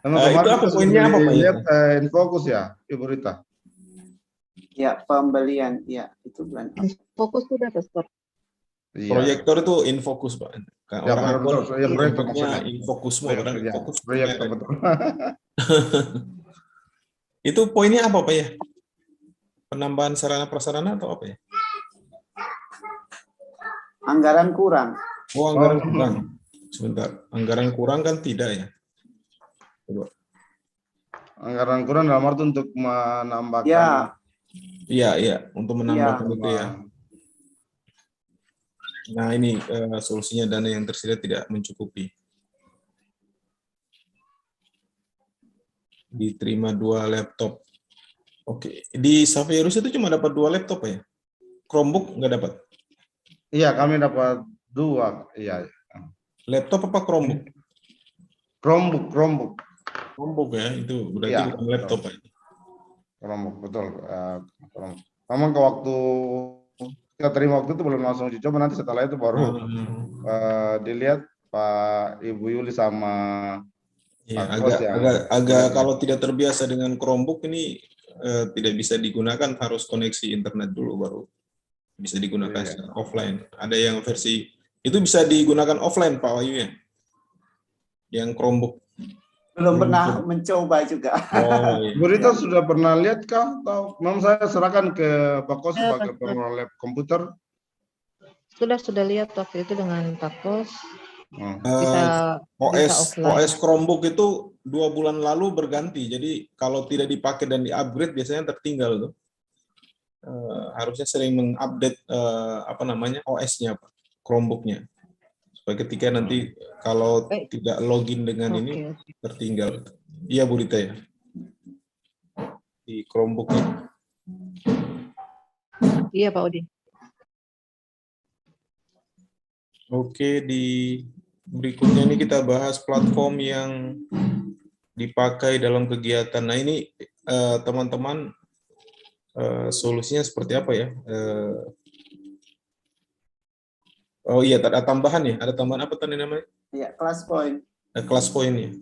Itu apa poinnya apa Pak? Lihat Infokus ya, Ibu Rita? Ya, pembelian, ya itu bulan. Fokus sudah Pastor. Iya. Proyektor itu Infokus Pak. Ya, Orang ya, proyektor maksudnya maksudnya. Infokus semua, orang Ya, Infokus. proyektor betul. Itu poinnya apa Pak ya? Penambahan sarana prasarana atau apa ya? Anggaran kurang. Oh, anggaran kurang. Sebentar, anggaran kurang kan tidak ya? Coba. Anggaran kurang dalam arti untuk menambahkan. Ya. Iya, untuk menambahkan Ya. itu ya. Nah, ini solusinya dana yang tersedia tidak mencukupi. Diterima 2 laptop. Oke, di Saverus itu cuma dapat 2 laptop ya? Chromebook nggak dapat? Iya, kami dapat 2. Iya. Laptop apa Chromebook? Chromebook. Chromebook ya, itu berarti Ya, bukan laptop Pak. Chromebook, betul. Memang ke waktu kita terima waktu itu belum langsung uji coba, nanti setelah itu baru dilihat Pak Ibu Yuli sama Ya, Pak Kos agak kalau tidak terbiasa dengan Chromebook ini tidak bisa digunakan, harus koneksi internet dulu baru bisa digunakan secara offline. Ada yang versi itu bisa digunakan offline Pak Wahyu ya, yang Chromebook. Belum pernah mencoba juga. Oh, iya. Bu Rita sudah pernah lihat kah? Atau memang saya serahkan ke Pak Kos sebagai pengelola lab komputer? Sudah lihat waktu itu dengan Pak Kos. Bisa offline. OS Chromebook itu 2 bulan lalu berganti. Jadi kalau tidak dipakai dan di-upgrade biasanya tertinggal tuh. Harusnya sering mengupdate OS-nya Pak, Chromebook-nya. Supaya ketika nanti kalau tidak login dengan ini tertinggal. Iya Bu Rita ya. Di Chromebook-nya. Iya Pak Odi. Oke, di berikutnya ini kita bahas platform yang dipakai dalam kegiatan. Nah ini teman-teman solusinya seperti apa ya? Oh iya, ada tambahan ya? Ada tambahan apa tadi namanya? Iya, kelas point. Kelas point ya.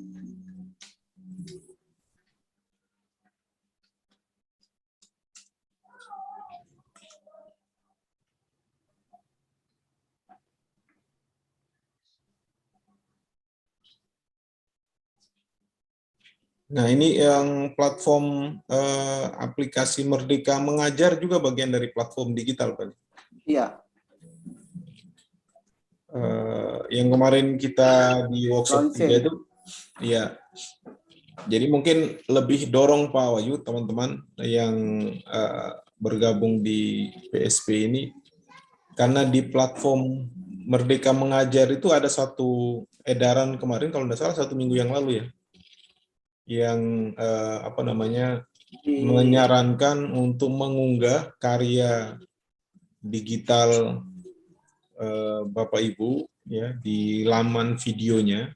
Nah, ini yang platform aplikasi Merdeka Mengajar juga bagian dari platform digital, Pak. Iya. Yang kemarin kita di workshop 3 itu, ya. Jadi mungkin lebih dorong Pak Wahyu, teman-teman yang bergabung di PSP ini, karena di platform Merdeka Mengajar itu ada satu edaran kemarin, kalau tidak salah 1 minggu yang lalu ya, yang menyarankan untuk mengunggah karya digital Bapak Ibu ya di laman videonya,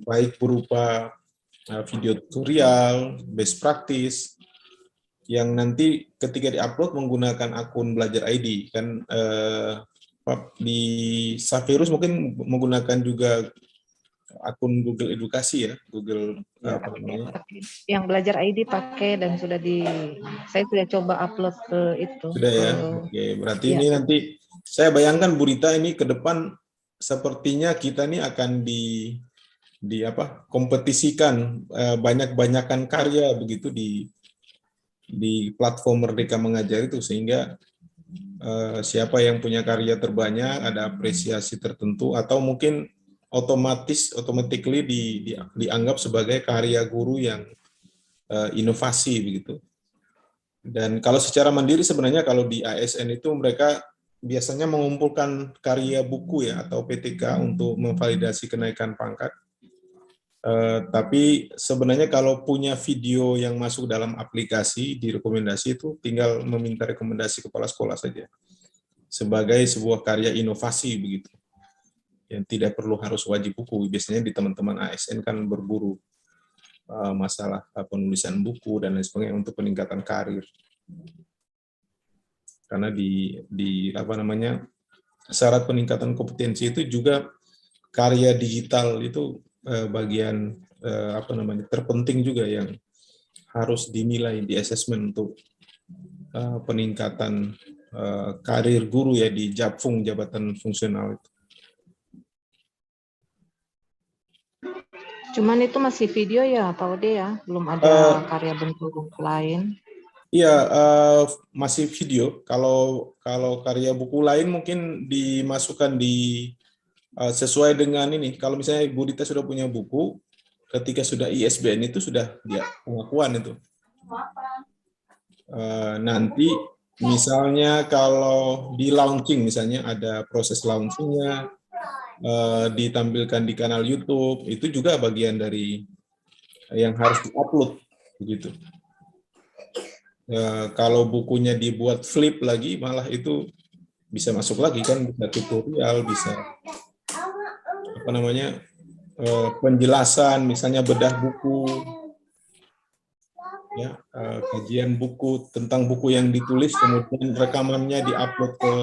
baik berupa video tutorial, best practice, yang nanti ketika diupload menggunakan akun Belajar ID kan. Di Saverus mungkin menggunakan juga akun Google Edukasi ya, Google yang Belajar ID pakai dan saya sudah coba upload ke itu. Sudah ya. Oke, berarti ini nanti saya bayangkan Bu Rita ini ke depan sepertinya kita ini akan kompetisikan banyak-banyakan karya begitu di platform Merdeka Mengajar itu, sehingga siapa yang punya karya terbanyak ada apresiasi tertentu, atau mungkin automatically dianggap sebagai karya guru yang inovasi begitu. Dan kalau secara mandiri sebenarnya kalau di ASN itu mereka biasanya mengumpulkan karya buku ya atau PTK untuk memvalidasi kenaikan pangkat. Tapi sebenarnya kalau punya video yang masuk dalam aplikasi di rekomendasi itu tinggal meminta rekomendasi kepala sekolah saja sebagai sebuah karya inovasi begitu. Yang tidak perlu harus wajib buku. Biasanya di teman-teman ASN kan berburu masalah penulisan buku dan lain sebagainya untuk peningkatan karir. Karena di apa namanya syarat peningkatan kompetensi itu juga karya digital itu bagian apa namanya terpenting juga yang harus dinilai di asesmen untuk peningkatan karir guru ya di Japfung, jabatan fungsional itu. Cuman itu masih video ya Pak Ode ya, belum ada karya bentuk lain. Iya, masih video. Kalau karya buku lain mungkin dimasukkan di sesuai dengan ini. Kalau misalnya Bu Dita sudah punya buku, ketika sudah ISBN itu sudah dia pengakuan itu. Nanti misalnya kalau di launching misalnya ada proses launchingnya, ditampilkan di kanal YouTube, itu juga bagian dari yang harus diupload begitu. Kalau bukunya dibuat flip lagi, malah itu bisa masuk lagi kan, bisa tutorial, bisa apa namanya penjelasan, misalnya bedah buku, ya kajian buku tentang buku yang ditulis, kemudian rekamannya diupload ke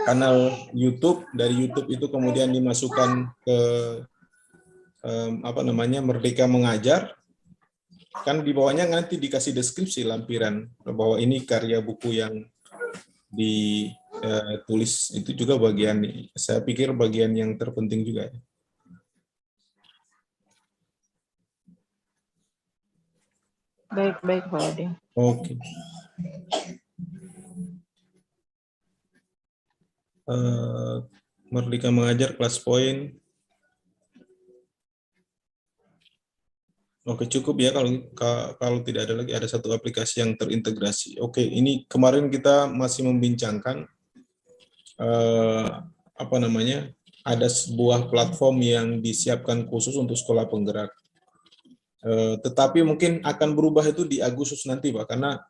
kanal YouTube, dari YouTube itu kemudian dimasukkan ke apa namanya Merdeka Mengajar. Kan di bawahnya nanti dikasih deskripsi lampiran bahwa ini karya buku yang ditulis, itu juga bagian, saya pikir bagian yang terpenting juga. Baik Pak Ode. Oke. Merdeka Mengajar kelas poin. Oke, cukup ya kalau tidak ada lagi, ada satu aplikasi yang terintegrasi. Oke, ini kemarin kita masih membincangkan apa namanya, ada sebuah platform yang disiapkan khusus untuk sekolah penggerak. Tetapi mungkin akan berubah itu di Agustus nanti, Pak, karena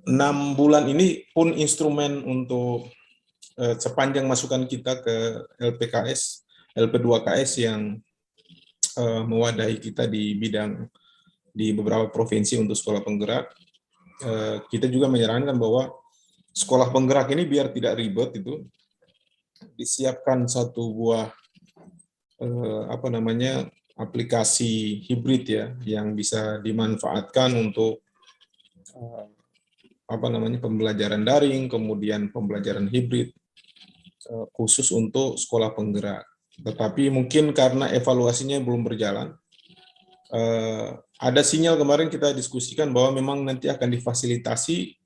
6 bulan ini pun instrumen untuk sepanjang masukan kita ke LPKS, LP2KS yang mewadahi kita di bidang di beberapa provinsi untuk sekolah penggerak. Kita juga menyarankan bahwa sekolah penggerak ini biar tidak ribet itu disiapkan satu buah apa namanya aplikasi hibrid ya yang bisa dimanfaatkan untuk apa namanya pembelajaran daring, kemudian pembelajaran hibrid khusus untuk sekolah penggerak. Tetapi mungkin karena evaluasinya belum berjalan, ada sinyal kemarin kita diskusikan bahwa memang nanti akan difasilitasi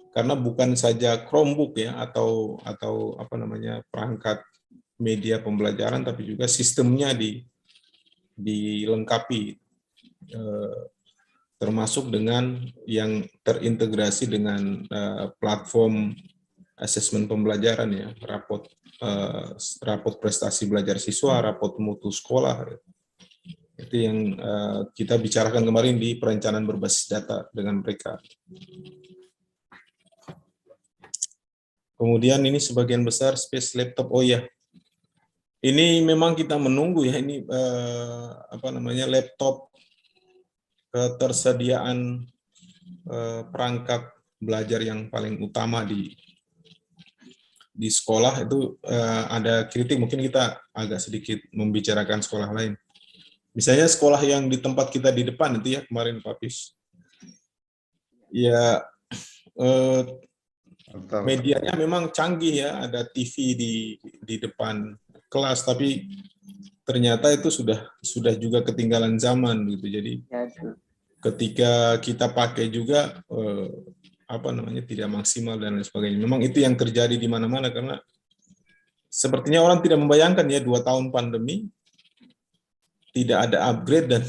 karena bukan saja Chromebook ya atau apa namanya perangkat media pembelajaran, tapi juga sistemnya dilengkapi termasuk dengan yang terintegrasi dengan platform asesmen pembelajaran ya, rapot prestasi belajar siswa, rapot mutu sekolah. Itu yang kita bicarakan kemarin di perencanaan berbasis data dengan mereka. Kemudian ini sebagian besar space laptop. Oh ya, ini memang kita menunggu ya ini apa namanya laptop, ketersediaan perangkat belajar yang paling utama di sekolah itu ada kritik, mungkin kita agak sedikit membicarakan sekolah lain. Misalnya sekolah yang di tempat kita di depan itu ya kemarin Pak Pis. Ya medianya memang canggih ya, ada TV di depan kelas, tapi ternyata itu sudah juga ketinggalan zaman gitu. Jadi ketika kita pakai juga apa namanya tidak maksimal dan lain sebagainya. Memang itu yang terjadi di mana-mana karena sepertinya orang tidak membayangkan ya 2 tahun pandemi tidak ada upgrade dan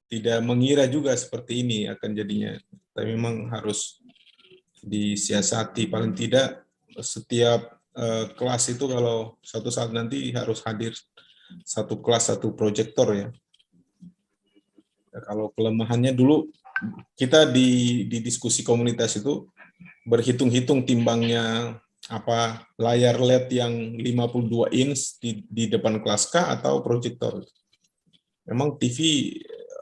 tidak mengira juga seperti ini akan jadinya. Tapi memang harus disiasati, paling tidak setiap kelas itu kalau suatu saat nanti harus hadir satu kelas satu proyektor ya. Kalau kelemahannya dulu kita di diskusi komunitas itu berhitung-hitung timbangnya apa layar LED yang 52 inch di depan kelas K atau proyektor. Memang TV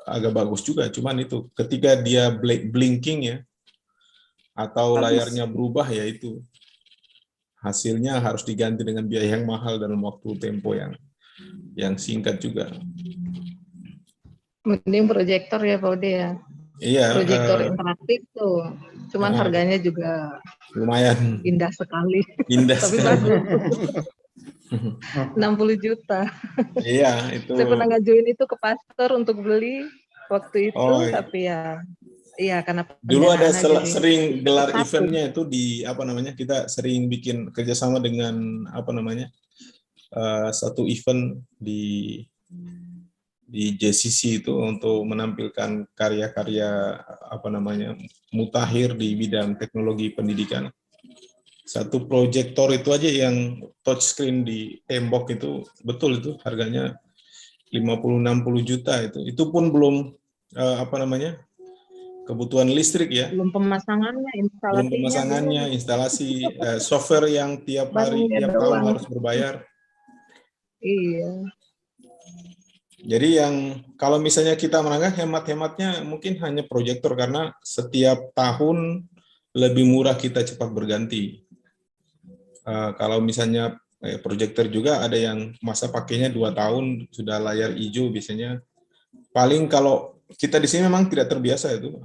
agak bagus juga, cuman itu ketika dia blinking ya atau layarnya berubah ya itu hasilnya harus diganti dengan biaya yang mahal dalam waktu tempo yang singkat juga. Mending proyektor ya Pak Ode ya. Iya. Proyektor interaktif tuh, cuman harganya juga lumayan indah sekali. Indah Tapi sekali. bagus. 60 juta. Iya itu. Saya pernah ngajuin itu ke pastor untuk beli waktu itu, Oh, iya. Tapi ya karena dulu ada jadi sering gelar satu. eventnya itu di apa namanya, kita sering bikin kerjasama dengan apa namanya satu event di JCC itu untuk menampilkan karya-karya apa namanya mutakhir di bidang teknologi pendidikan. Satu proyektor itu aja yang touchscreen di tembok itu betul itu harganya 50-60 juta itu. Itu pun belum apa namanya kebutuhan listrik ya. Belum pemasangannya, instalasinya. Belum pemasangannya, instalasi software yang tiap hari, tiap tahun harus berbayar. Iya. Jadi yang kalau misalnya kita menangkap hemat-hematnya mungkin hanya proyektor karena setiap tahun lebih murah kita cepat berganti. Kalau misalnya proyektor juga ada yang masa pakainya 2 tahun sudah layar hijau biasanya. Paling kalau kita di sini memang tidak terbiasa itu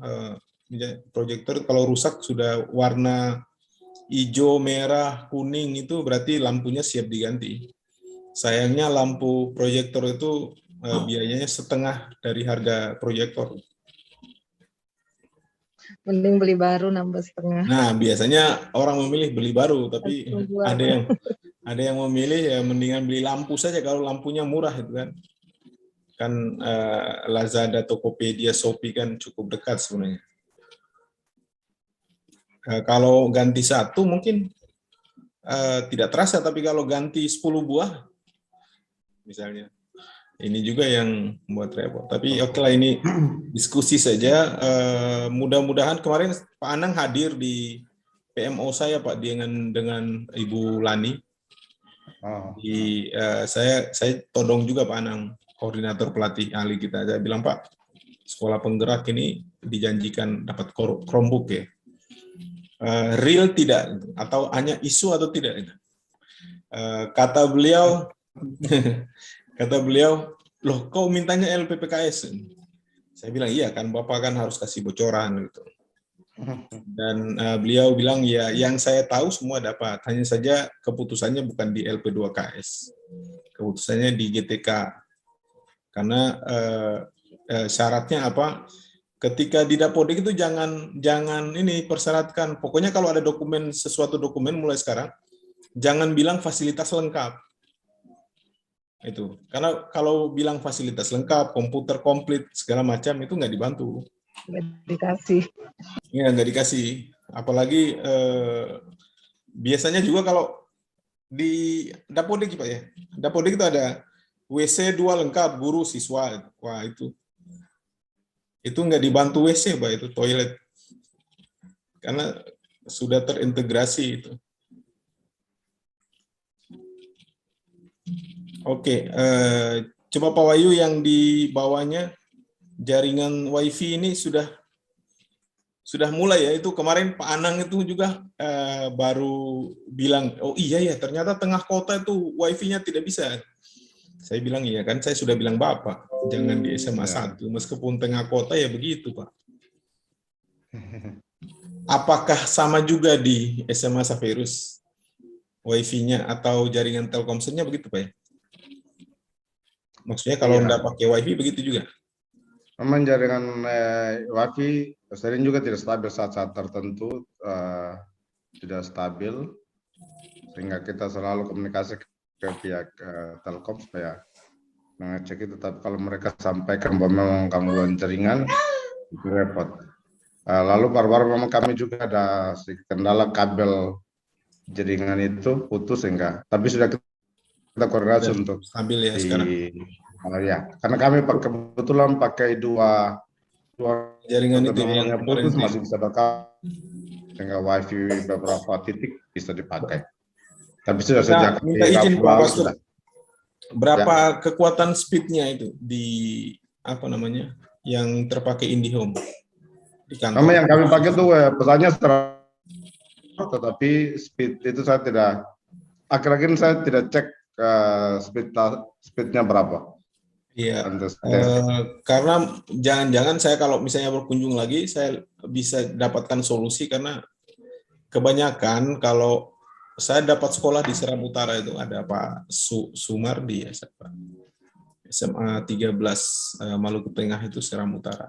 proyektor kalau rusak sudah warna hijau, merah, kuning itu berarti lampunya siap diganti. Sayangnya lampu proyektor itu biayanya setengah dari harga proyektor. Mending beli baru nambah setengah. Nah, biasanya orang memilih beli baru, tapi ada yang memilih ya mendingan beli lampu saja kalau lampunya murah itu kan. Kan Lazada, Tokopedia, Shopee kan cukup dekat sebenarnya. Kalau ganti satu mungkin tidak terasa, tapi kalau ganti 10 buah misalnya, ini juga yang membuat repot. Tapi oke lah, ini diskusi saja. Mudah-mudahan kemarin Pak Anang hadir di PMO saya Pak dengan Ibu Lani. Saya todong juga Pak Anang, koordinator pelatih ahli kita. Saya bilang Pak, sekolah penggerak ini dijanjikan dapat Chromebook ya. Real tidak atau hanya isu atau tidak? Kata beliau. Kata beliau, loh kau mintanya LPPKS? Saya bilang, iya kan Bapak kan harus kasih bocoran gitu. Dan beliau bilang, ya yang saya tahu semua dapat, hanya saja keputusannya bukan di LP2KS, keputusannya di GTK. Karena syaratnya apa? Ketika di Dapodik itu jangan ini persyaratkan, pokoknya kalau ada sesuatu dokumen mulai sekarang, jangan bilang fasilitas lengkap. Itu karena kalau bilang fasilitas lengkap, komputer komplit segala macam itu nggak dibantu, nggak dikasih. Apalagi biasanya juga kalau di Dapodik Pak ya, Dapodik itu ada WC 2 lengkap guru siswa, wah itu nggak dibantu WC Pak, itu toilet karena sudah terintegrasi itu. Oke, coba Pak Wahyu yang di bawahnya jaringan WiFi ini sudah mulai ya. Itu kemarin Pak Anang itu juga baru bilang, oh iya ya ternyata tengah kota itu WiFi-nya tidak bisa. Saya bilang iya kan, saya sudah bilang Bapak jangan di SMA 1 meskipun tengah kota ya begitu Pak. Apakah sama juga di SMA Saferus WiFi-nya atau jaringan Telkomselnya begitu Pak ya? Maksudnya kalau nggak pakai WiFi begitu juga? Memang jaringan WiFi sering juga tidak stabil saat-saat tertentu, tidak stabil, sehingga kita selalu komunikasi ke pihak Telkom supaya mengecek itu. Tapi kalau mereka sampaikan bahwa memang gangguan jaringan, itu repot. Lalu baru-baru memang kami juga ada sedikit kendala kabel jaringan itu putus enggak. Tapi sudah kita koordinasi Dan untuk stabil ya di sekarang. ya, karena kami kebetulan pakai dua Jaringan itu ya, yang nomornya kemarin putus itu ya. masih bisa backup sehingga wifi beberapa titik bisa dipakai. Tapi sudah sejak Minta izin Rabu Pak lalu Pastor. sudah. Berapa kekuatan speednya itu di apa namanya yang terpakai IndiHome di kantor? Nama yang kami pakai itu pesannya 100, tetapi speed itu saya tidak. Akhir-akhir ini saya tidak cek speednya berapa. Iya, Untuk tes. karena jangan-jangan saya kalau misalnya berkunjung lagi, saya bisa dapatkan solusi karena kebanyakan kalau saya dapat sekolah di Seram Utara itu ada Pak Sumardi ya, siapa? SMA 13 Maluku Tengah itu Seram Utara.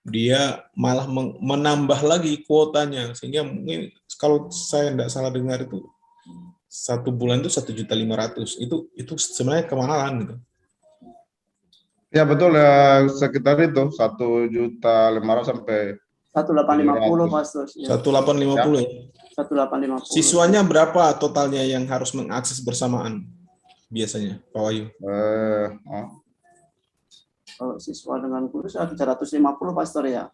Dia malah menambah lagi kuotanya sehingga mungkin kalau saya tidak salah dengar itu 1 bulan itu 1.500.000 itu sebenarnya kemahalan gitu. Ya betul ya, sekitar itu 1.500.000 sampai 1.850 Pastor. 1.850 ya. 1.850. Siswanya berapa totalnya yang harus mengakses bersamaan biasanya, Pak Wahyu? Kalau siswa dengan guru 350 Pastor ya.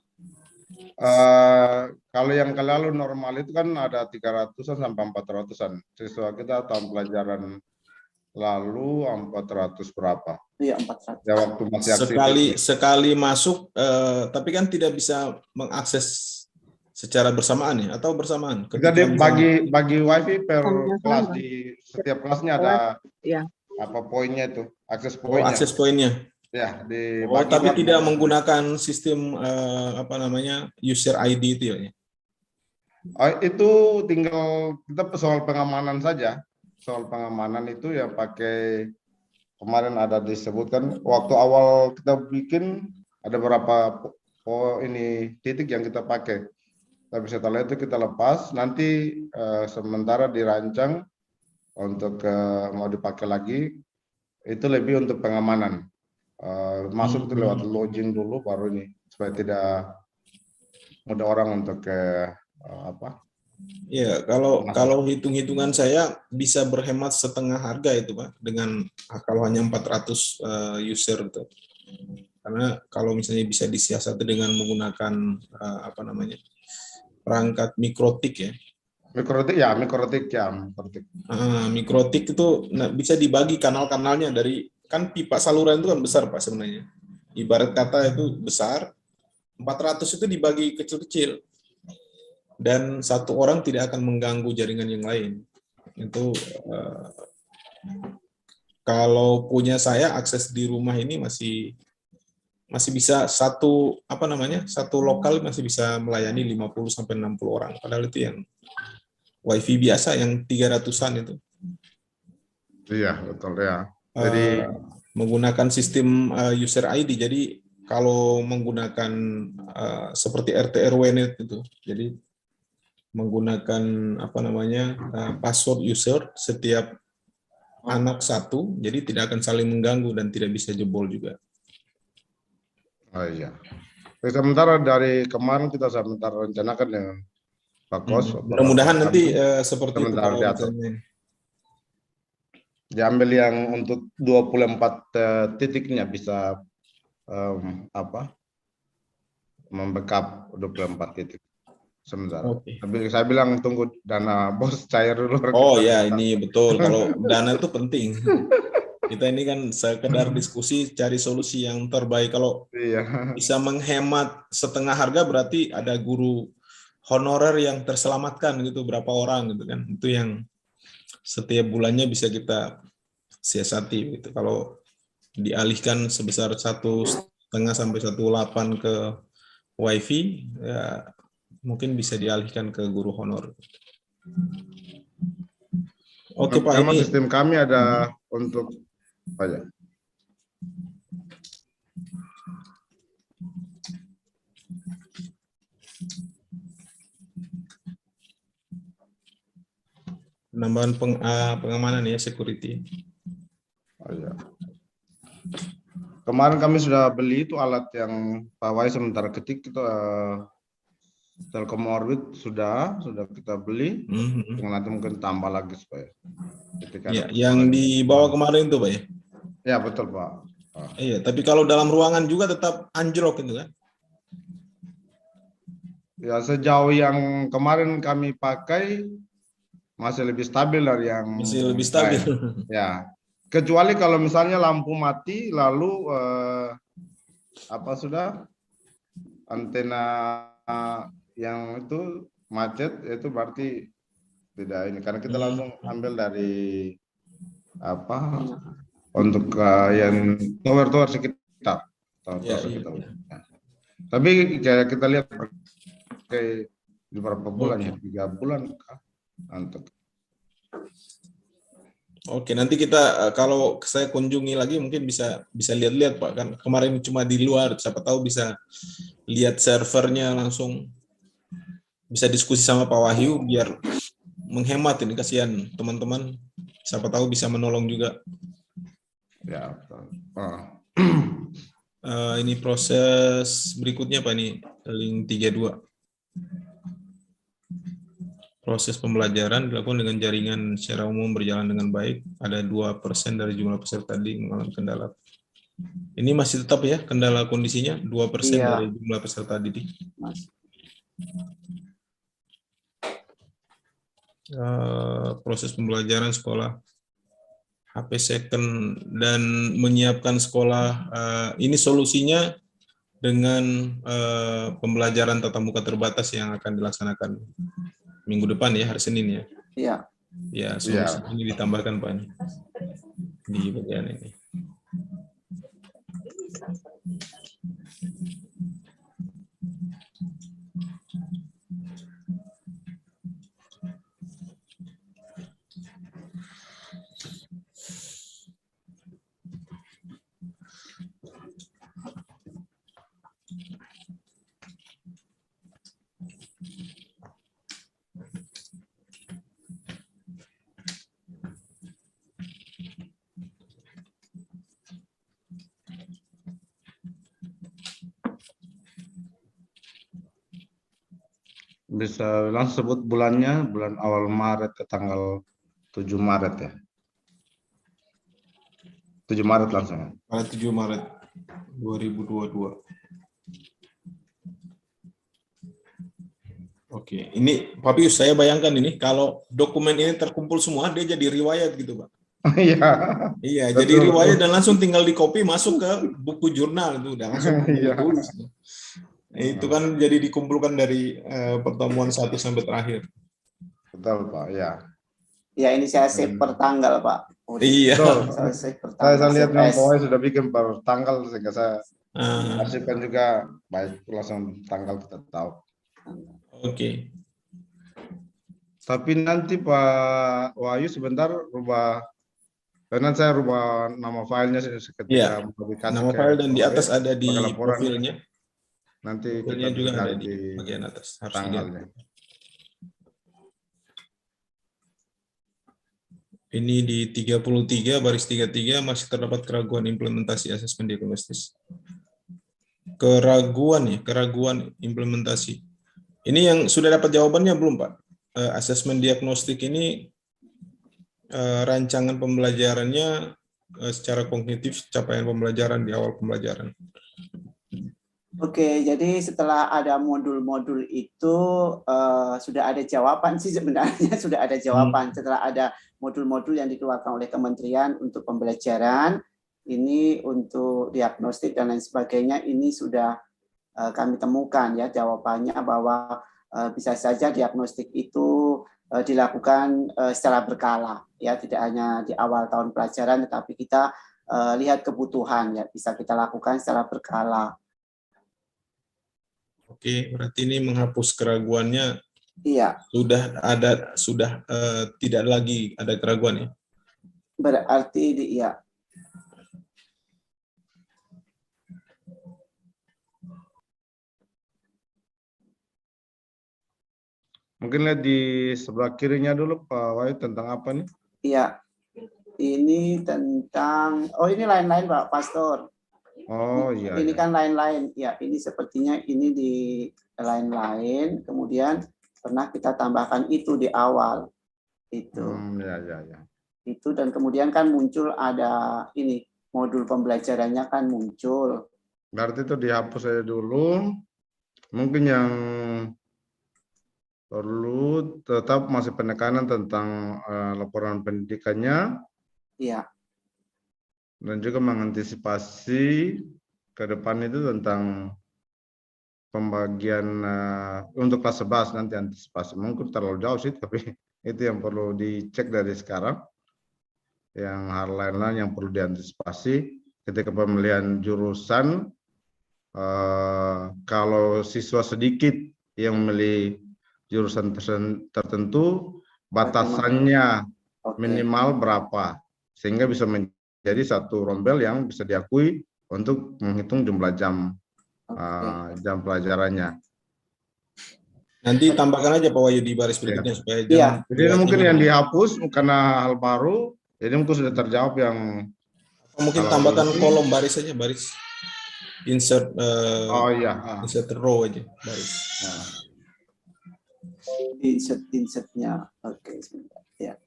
Kalau yang lalu normal itu kan ada 300-an sampai 400-an. Siswa kita tahun pelajaran lalu 400 berapa? Iya, 400. Ya waktu masih aktif. Sekali masuk, tapi kan tidak bisa mengakses secara bersamaan ya, atau bersamaan? Jadi bagi wifi per kelas, di setiap kelasnya ada apa poinnya itu, akses poinnya. Akses poinnya. Ya, tapi tidak menggunakan sistem apa namanya user ID itu ya? Itu tinggal kita soal pengamanan saja. Soal pengamanan itu ya pakai, kemarin ada disebutkan waktu awal kita bikin ada beberapa titik yang kita pakai. Tapi setelah itu kita lepas, nanti sementara dirancang untuk mau dipakai lagi, itu lebih untuk pengamanan. Masuk itu lewat login dulu baru ini, supaya tidak mudah orang untuk Ya, kalau hitung-hitungan saya bisa berhemat setengah harga itu Pak, dengan kalau hanya 400 user itu. Karena kalau misalnya bisa disiasati dengan menggunakan apa namanya perangkat mikrotik ya. Mikrotik. Mikrotik itu bisa dibagi kanal-kanalnya dari, kan pipa saluran itu kan besar Pak sebenarnya. Ibarat kata itu besar, 400 itu dibagi kecil-kecil. Dan satu orang tidak akan mengganggu jaringan yang lain. Itu kalau punya saya akses di rumah ini masih bisa satu lokal masih bisa melayani 50 sampai 60 orang. Padahal itu yang wifi biasa yang 300-an itu. Iya, betul ya. Jadi menggunakan sistem user ID. Jadi kalau menggunakan seperti RT RW net itu. Jadi menggunakan password user setiap anak satu, jadi tidak akan saling mengganggu dan tidak bisa jebol juga. Oh iya. Sementara dari kemarin kita sementara rencanakan dengan Pak Kos. Mudah-mudahan nanti seperti itu. Diambil yang untuk 24 titiknya bisa membackup 24 titik. Sebentar. Tapi saya bilang tunggu dana bos cair dulu. Oh ya, ini betul. Kalau dana itu penting. Kita ini kan sekedar diskusi cari solusi yang terbaik. Kalau bisa menghemat setengah harga berarti ada guru honorer yang terselamatkan gitu, berapa orang gitu kan. Itu yang setiap bulannya bisa kita siasati gitu. Kalau dialihkan sebesar 1,5 sampai 1,8 ke wifi ya mungkin bisa dialihkan ke guru honor. Oke Pak, ini sistem kami ada untuk apa ya? Penambahan pengamanan ya, security. Oh, ya. Kemarin kami sudah beli itu alat yang pawai sementara ketik itu Telkom Orbit sudah kita beli. Tinggal nanti mungkin tambah lagi supaya ketika Ya, ada yang persoalan. dibawa kemarin tuh Pak ya? Ya betul Pak. Iya, tapi kalau dalam ruangan juga tetap anjlok itu kan? Ya sejauh yang kemarin kami pakai masih lebih stabil dari yang Masih lebih stabil. lain. Ya, kecuali kalau misalnya lampu mati lalu antena yang itu macet, itu berarti tidak ini, karena kita langsung ambil dari untuk yang tower sekitar. Ya, sekitar. iya. Tapi kayak kita lihat kayak beberapa bulan ya, 3 bulan untuk. Oke, nanti kita kalau saya kunjungi lagi mungkin bisa lihat-lihat Pak, kan kemarin cuma di luar, siapa tahu bisa lihat servernya langsung, bisa diskusi sama Pak Wahyu biar menghemat ini, kasihan teman-teman, siapa tahu bisa menolong juga. Ya. Ini proses berikutnya Pak, ini link 32. Proses pembelajaran dilakukan dengan jaringan secara umum berjalan dengan baik. Ada 2% dari jumlah peserta didik mengalami kendala. Ini masih tetap ya kendala kondisinya 2% dari jumlah peserta didik. Proses pembelajaran sekolah HP second dan menyiapkan sekolah. Ini solusinya dengan pembelajaran tatap muka terbatas yang akan dilaksanakan minggu depan ya, hari Senin ya. Iya. Ya, solusi ini ditambahkan Pak ini, di bagian ini. Bisa langsung sebut bulannya, bulan awal Maret ke tanggal 7 Maret ya. 7 Maret langsung. Pada 7 Maret 2022. Oke, ini Pak Pius, saya bayangkan ini kalau dokumen ini terkumpul semua, dia jadi riwayat gitu Pak. Iya. Iya, jadi riwayat dan langsung tinggal di copy masuk ke buku jurnal itu, udah langsung ditulis. Itu kan jadi dikumpulkan dari pertemuan 1 sampai terakhir. Betul Pak, ya. Ya, ini saya save per tanggal Pak. Iya. Saya save per tanggal. Saya lihat yang pokoknya sudah bikin per tanggal sehingga saya arsipkan juga, baik langsung tanggal kita tahu. Oke. Tapi nanti Pak Wahyu sebentar rubah, karena saya rubah nama filenya ketika publikasi. Nama file dan di atas ada di profilnya. Nanti profilnya kita juga ada ganti di bagian atas. Harus tanggalnya. Ini di 33 baris 33 masih terdapat keraguan implementasi asesmen diagnostis. Keraguan implementasi. Ini yang sudah dapat jawabannya belum Pak? Asesmen diagnostik ini rancangan pembelajarannya secara kognitif, capaian pembelajaran di awal pembelajaran. Oke, jadi setelah ada modul-modul itu sudah ada jawaban sih sebenarnya, sudah ada jawaban setelah ada modul-modul yang dikeluarkan oleh kementerian untuk pembelajaran, ini untuk diagnostik dan lain sebagainya, ini sudah kami temukan ya jawabannya bahwa bisa saja diagnostik itu dilakukan secara berkala, ya tidak hanya di awal tahun pelajaran, tetapi kita lihat kebutuhan ya bisa kita lakukan secara berkala. Oke, berarti ini menghapus keraguannya. Iya. Sudah tidak lagi ada keraguan ya. Berarti iya. Mungkin lihat di sebelah kirinya dulu Pak Wahyu, tentang apa nih? Iya. Ini tentang ini lain-lain Pak Pastor. Oh iya. Ini kan lain-lain. Ya, ini sepertinya ini di lain-lain, kemudian pernah kita tambahkan itu di awal itu. Ya. Itu dan kemudian kan muncul ada ini modul pembelajarannya kan muncul. Berarti itu dihapus saja dulu. Mungkin yang perlu tetap masih penekanan tentang laporan pendidikannya Iya, dan juga mengantisipasi ke depan itu tentang pembagian untuk kelas 11 nanti antisipasi. Mungkin terlalu jauh sih, tapi itu yang perlu dicek dari sekarang. Yang hal lain-lain yang perlu diantisipasi ketika pemilihan jurusan. Kalau siswa sedikit yang memilih jurusan tertentu, batasannya minimal berapa, sehingga bisa menjadi satu rombel yang bisa diakui untuk menghitung jumlah jam jam pelajarannya. Nanti tambahkan aja Pak Wahyu di baris berikutnya supaya jangan. Jadi mungkin yang dihapus karena hal baru, jadi mungkin sudah terjawab yang. Mungkin tambahkan kolom baris saja, baris insert. Insert row aja baris. Insertnya. Oke, sebentar. Ya.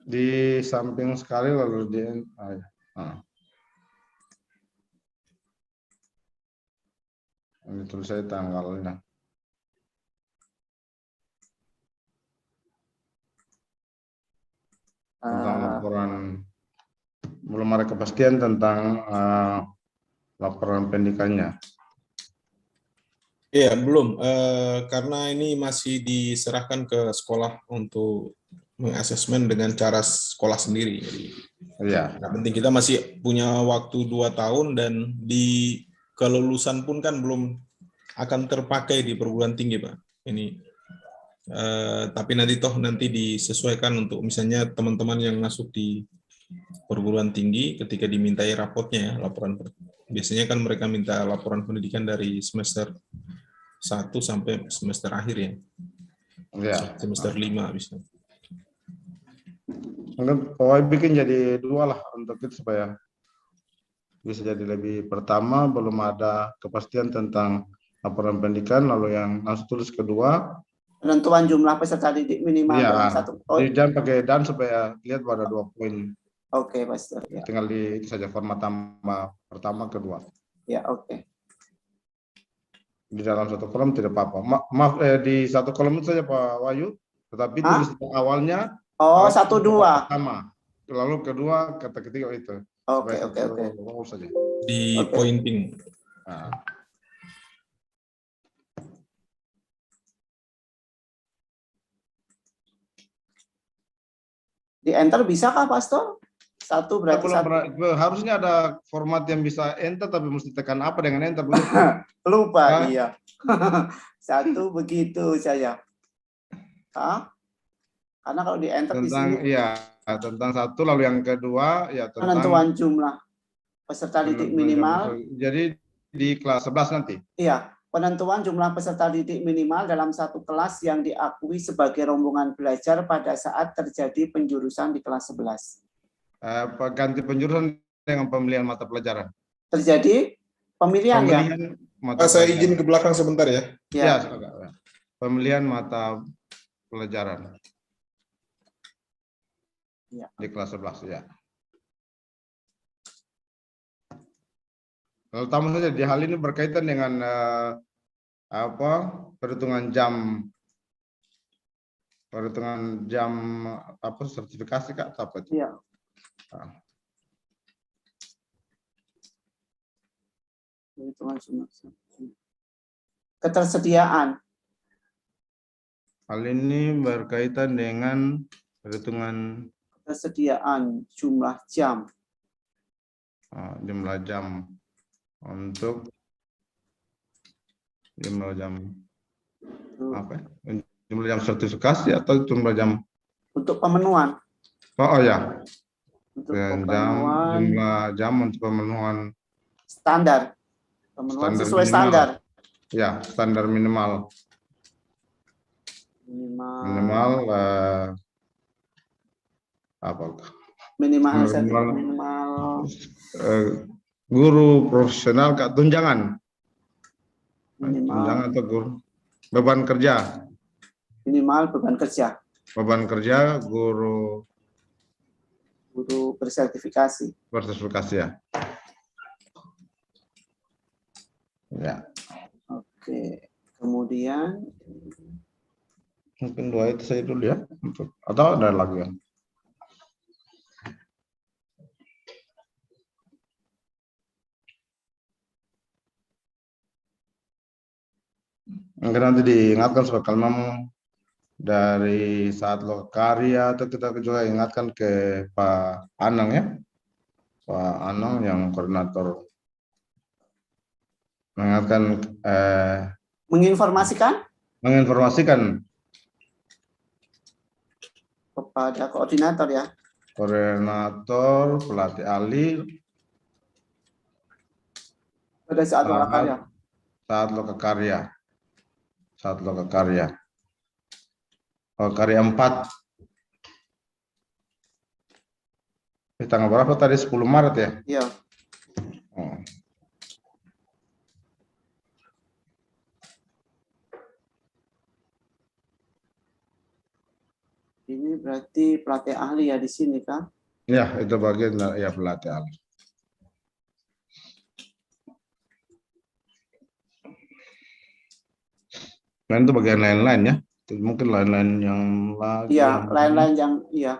Di samping sekali lalu di. Ini tulis saya tanggalnya. Tentang laporan, belum ada kepastian tentang laporan pendidikannya. Iya, belum. Karena ini masih diserahkan ke sekolah untuk mengasesmen dengan cara sekolah sendiri. Jadi, yang penting kita masih punya waktu 2 tahun dan di kelulusan pun kan belum akan terpakai di perguruan tinggi, Pak. Ini tapi nanti disesuaikan untuk misalnya teman-teman yang masuk di perguruan tinggi ketika dimintai rapotnya ya, laporan. Biasanya kan mereka minta laporan pendidikan dari semester 1 sampai semester akhir ya. Semester 5 bisa. Mungkin bikin jadi 2 lah untuk itu supaya bisa jadi lebih. Pertama belum ada kepastian tentang laporan pendidikan, lalu yang langsung tulis kedua penentuan jumlah peserta didik minimal dalam satu. Jangan pakai dan supaya lihat ada 2 poin. Oke, Pastor. Ya. Tinggal di itu saja format tambah pertama kedua. Ya, oke. Di dalam satu kolom tidak apa-apa. Maaf di satu kolom itu saja Pak Wahyu, tetapi tulis awalnya 1, 2. Pertama, lalu kedua, kata ketiga itu. Oke. Saja. Di pointing. Di enter bisa kah, Pastor? 1 berarti 1. Harusnya ada format yang bisa enter, tapi mesti tekan apa dengan enter? Lupa, iya. 1 begitu saya. Karena kalau di enter tentang di sini, tentang 1, lalu yang kedua tentang penentuan jumlah peserta didik minimal. Jadi di kelas 11 nanti. Iya, penentuan jumlah peserta didik minimal dalam satu kelas yang diakui sebagai rombongan belajar pada saat terjadi penjurusan di kelas 11. Ganti penjurusan dengan pemilihan mata pelajaran. Terjadi pemilihan ya. Saya izin ke belakang sebentar ya. Ya. Pemilihan mata pelajaran. Ya. Di kelas 11 ya. Lalu tamu saja di hal ini berkaitan dengan perhitungan jam sertifikasi Kak apa itu? Iya. Ketersediaan. Hal ini berkaitan dengan perhitungan ketersediaan jumlah jam. Jumlah jam untuk jumlah jam jumlah jam sertifikasi atau jumlah jam untuk pemenuhan. Untuk jumlah jam untuk pemenuhan standar. Pemenuhan standar sesuai minimal. Standar. Ya, standar minimal. Minimal guru profesional Kak tunjangan. Tunjangan atau guru. Beban kerja. Minimal beban kerja. Beban kerja guru Bersertifikasi. bersertifikasi ya. Ya. Oke. Kemudian Mungkin 2 itu saya dulu ya. Atau ada lagi ya? Mungkin nanti diingatkan soal kalau memang dari saat lokarya atau kita juga ingatkan ke Pak Anang ya. Pak Anang yang koordinator mengingatkan menginformasikan kepada koordinator ya. koordinator pelatih ahli Pada saat lokarya. Saat lokakarya. Lokakarya 4. Di tanggal berapa tadi? 10 Maret ya? Iya. Oh. Ini berarti pelatih ahli ya di sini kan? Ya, itu bagian ya pelatih ahli. Nah, itu bagian lain-lain ya. Mungkin lain-lain yang lagi. Iya, lain-lain yang iya.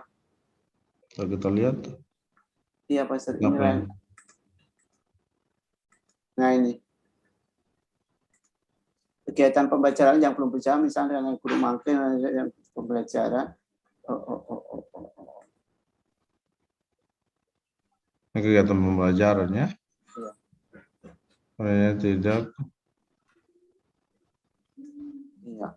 Kalau kita lihat. Iya, Pak Ustadz, ini lain. Nah, ini. Kegiatan pembelajaran yang belum berjalan, misalnya dengan guru magang yang pembelajaran. Ini kegiatan pembelajaran ya. Iya. Tidak. Iya.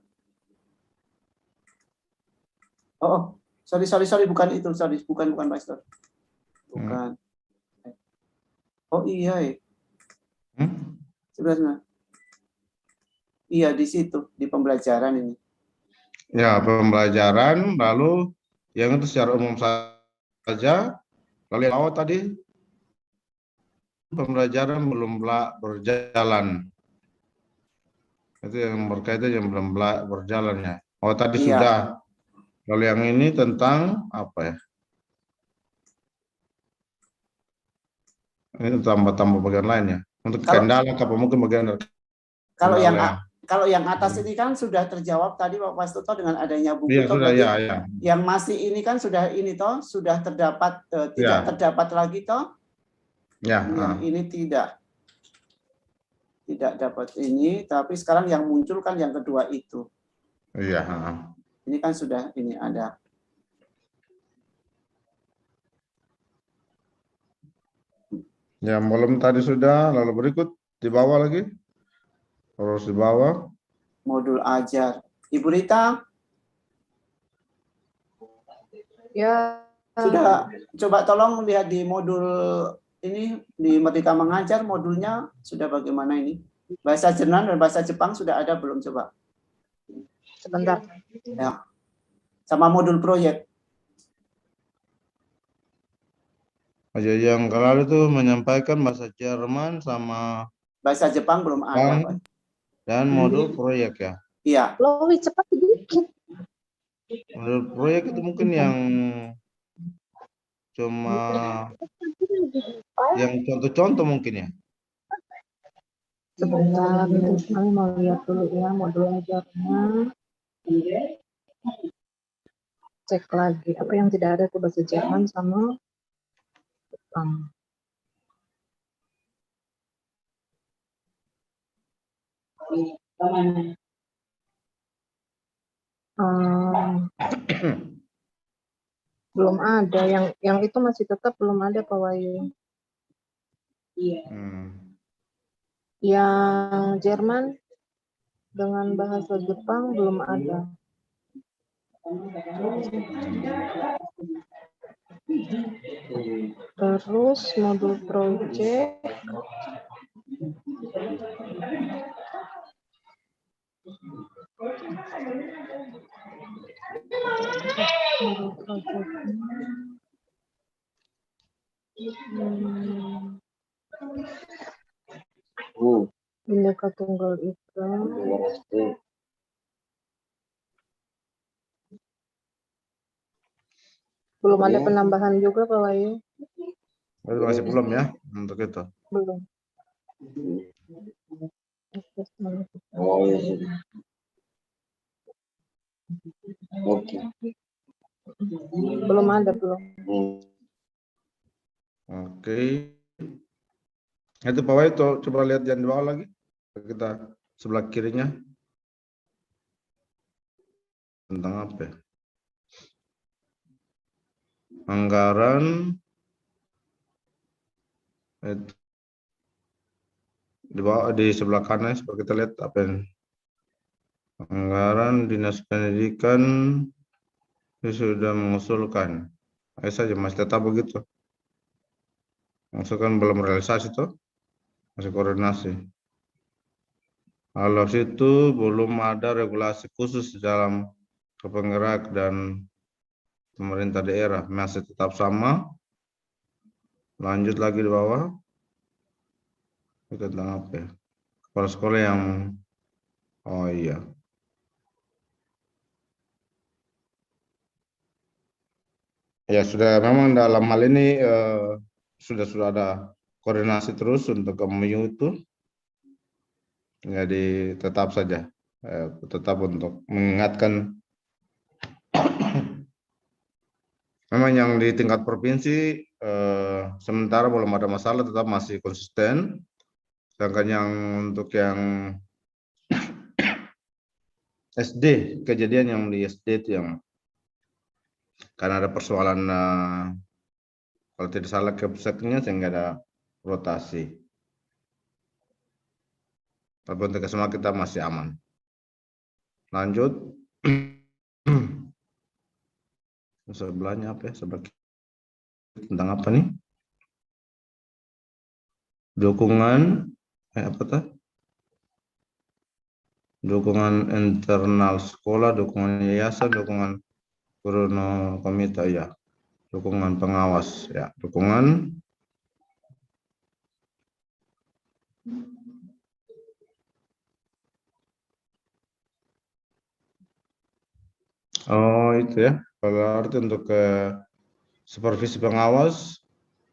Sorry, bukan itu, bukan Pak Ustadz. Bukan. Oh iya, sebenarnya. Iya, di situ, di pembelajaran ini. Ya, pembelajaran, lalu yang itu secara umum saja. Lalu yang awal tadi, pembelajaran belum berjalan. Itu yang berkaitan yang belum berjalannya. Oh, tadi Iya. sudah. Lalu yang ini tentang apa ya? Ini tambah bagian lainnya. Untuk kendala, apa mungkin bagian dari kalau yang atas ini kan sudah terjawab tadi Pak Pastuto dengan adanya buku. Iya, sudah, ya. Yang masih ini kan sudah ini toh, sudah terdapat tidak terdapat lagi toh. Ya. Yang ini tidak dapat ini, tapi sekarang yang muncul kan yang kedua itu. Iya. Ini kan sudah ini ada. Ya, belum tadi sudah, lalu berikut di bawah lagi. Terus di bawah. Modul ajar. Ibu Rita? Ya. Sudah, coba tolong lihat di modul ini, di Merdeka Mengajar, modulnya sudah bagaimana ini? Bahasa Jerman dan bahasa Jepang sudah ada belum coba? Sebentar. Ya. Sama modul proyek. Aja yang kalau itu menyampaikan bahasa Jerman sama bahasa Jepang belum ada, Pak. Dan modul proyek ya. Iya. Lebih cepat sedikit. Modul proyek itu mungkin yang cuma yang contoh-contoh mungkin ya. Sebentar, kami mau lihat dulu ya modul ajarnya. Cek lagi apa yang tidak ada itu bahasa Jerman sama Jepang. Belum ada, yang itu masih tetap belum ada Pak Wahyu. Yang Jerman dengan bahasa Jepang belum ada. Terus modul project ini Bhinneka Tunggal Ika. Belum ada penambahan juga Pak Wahyu? Itu masih belum ya untuk itu. Belum. Oh, iya. Oke. Belum ada, belum. Oke. Itu Pak Wahyu coba lihat yang di bawah lagi. Kita sebelah kirinya. Tentang apa ya? Anggaran itu di bawah, di sebelah kanan coba kita lihat apa yang anggaran Dinas Pendidikan sudah mengusulkan. Ayo saja masih tetap begitu. Maksudkan belum realisasi tuh, masih koordinasi. Kalau situ belum ada regulasi khusus dalam penggerak dan pemerintah daerah, masih tetap sama. Lanjut lagi di bawah. Itu tentang apa ya? Kepala sekolah yang, oh iya. Ya sudah, memang dalam hal ini sudah ada koordinasi terus untuk MOU itu. Jadi tetap saja, tetap untuk mengingatkan. Memang yang di tingkat provinsi sementara belum ada masalah, tetap masih konsisten. Sedangkan yang untuk yang SD, kejadian yang di SD itu yang karena ada persoalan kalau tidak salah kepusatnya sehingga ada rotasi. Tapi untuk SMA kita masih aman. Lanjut. Sebelahnya apa ya? Sebelah tentang apa nih? Dukungan apa tuh? Dukungan internal sekolah, dukungan yayasan, dukungan guru komite ya. Dukungan pengawas ya, dukungan oh itu ya. Kalau arti untuk supervisi pengawas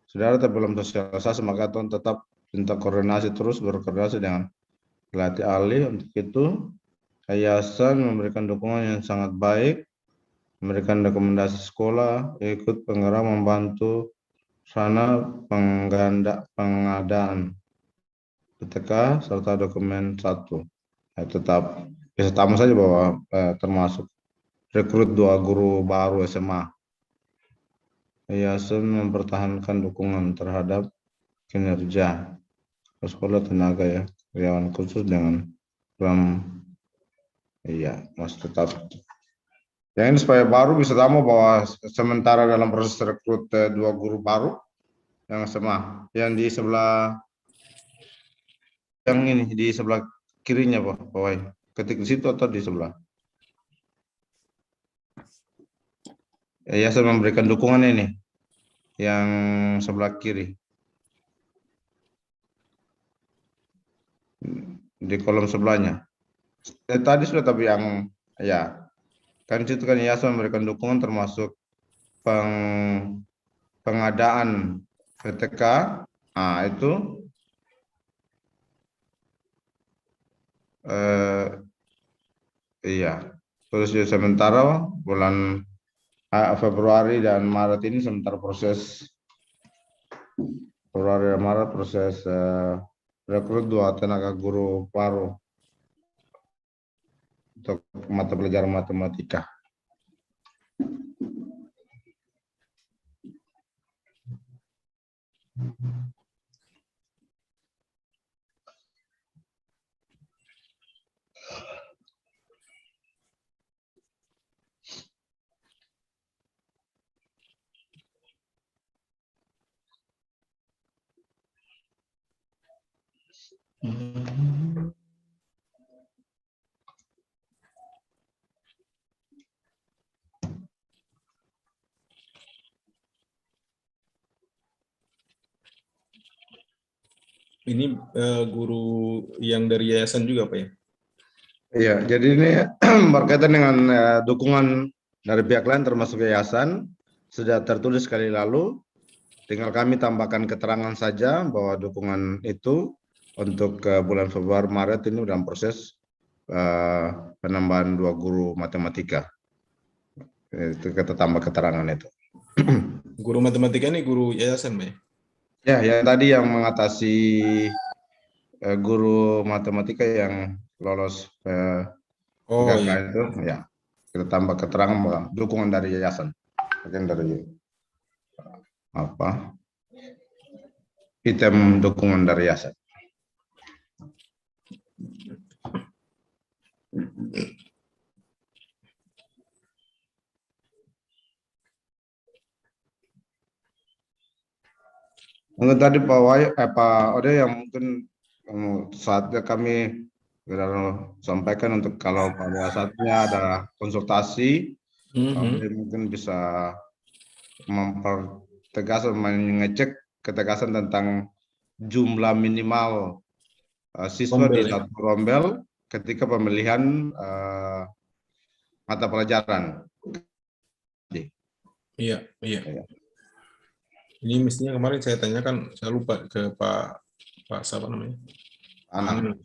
saudara belum sosialisasi, maka Tuhan tetap minta koordinasi terus, berkoordinasi dengan pelatih ahli. Untuk itu yayasan memberikan dukungan yang sangat baik, memberikan rekomendasi sekolah, ikut penggerak membantu sarana pengadaan PTK serta dokumen 1. Tetap bisa tamu saja bahwa termasuk rekrut 2 guru baru SMA. Yayasan mempertahankan dukungan terhadap kinerja sekolah tenaga ya, karyawan khusus dengan program iya masih tetap. Yang ini supaya baru bisa tamu bahwa sementara dalam proses rekrut 2 guru baru yang SMA, yang di sebelah yang ini di sebelah kirinya Pak Wahyu. Ketik di situ atau di sebelah. Yayasan memberikan dukungan ini yang sebelah kiri. Di kolom sebelahnya. Tadi sudah, tapi yang ya kan situ kan yayasan memberikan dukungan termasuk pengadaan PTK. Nah, itu iya. Terus sementara bulan Februari dan Maret ini sementara proses Februari dan Maret proses rekrut 2 tenaga guru baru untuk mata pelajaran matematika. Ini guru yang dari yayasan juga, Pak ya? Iya, jadi ini berkaitan dengan dukungan dari pihak lain termasuk yayasan, sudah tertulis sekali lalu, tinggal kami tambahkan keterangan saja bahwa dukungan itu untuk bulan Februari Maret ini dalam proses penambahan 2 guru matematika. Itu kita tambah keterangan itu. Guru matematika ini guru yayasan, Pak ya? Ya, yang tadi yang mengatasi guru matematika yang lolos Oh PKK iya. itu, ya kita tambah keterangan bahwa dukungan dari yayasan, bagian dari apa item dukungan dari yayasan. Untuk tadi Pak Ode yang mungkin saatnya kami sampaikan untuk kalau pada saatnya ada konsultasi, mungkin bisa mempertegas, mengecek ketegasan tentang jumlah minimal siswa Rombel, di ya? satu rombel ketika pemilihan mata pelajaran. Iya, iya. Iya. Ini mestinya kemarin saya tanyakan, saya lupa ke Pak siapa namanya? Anang.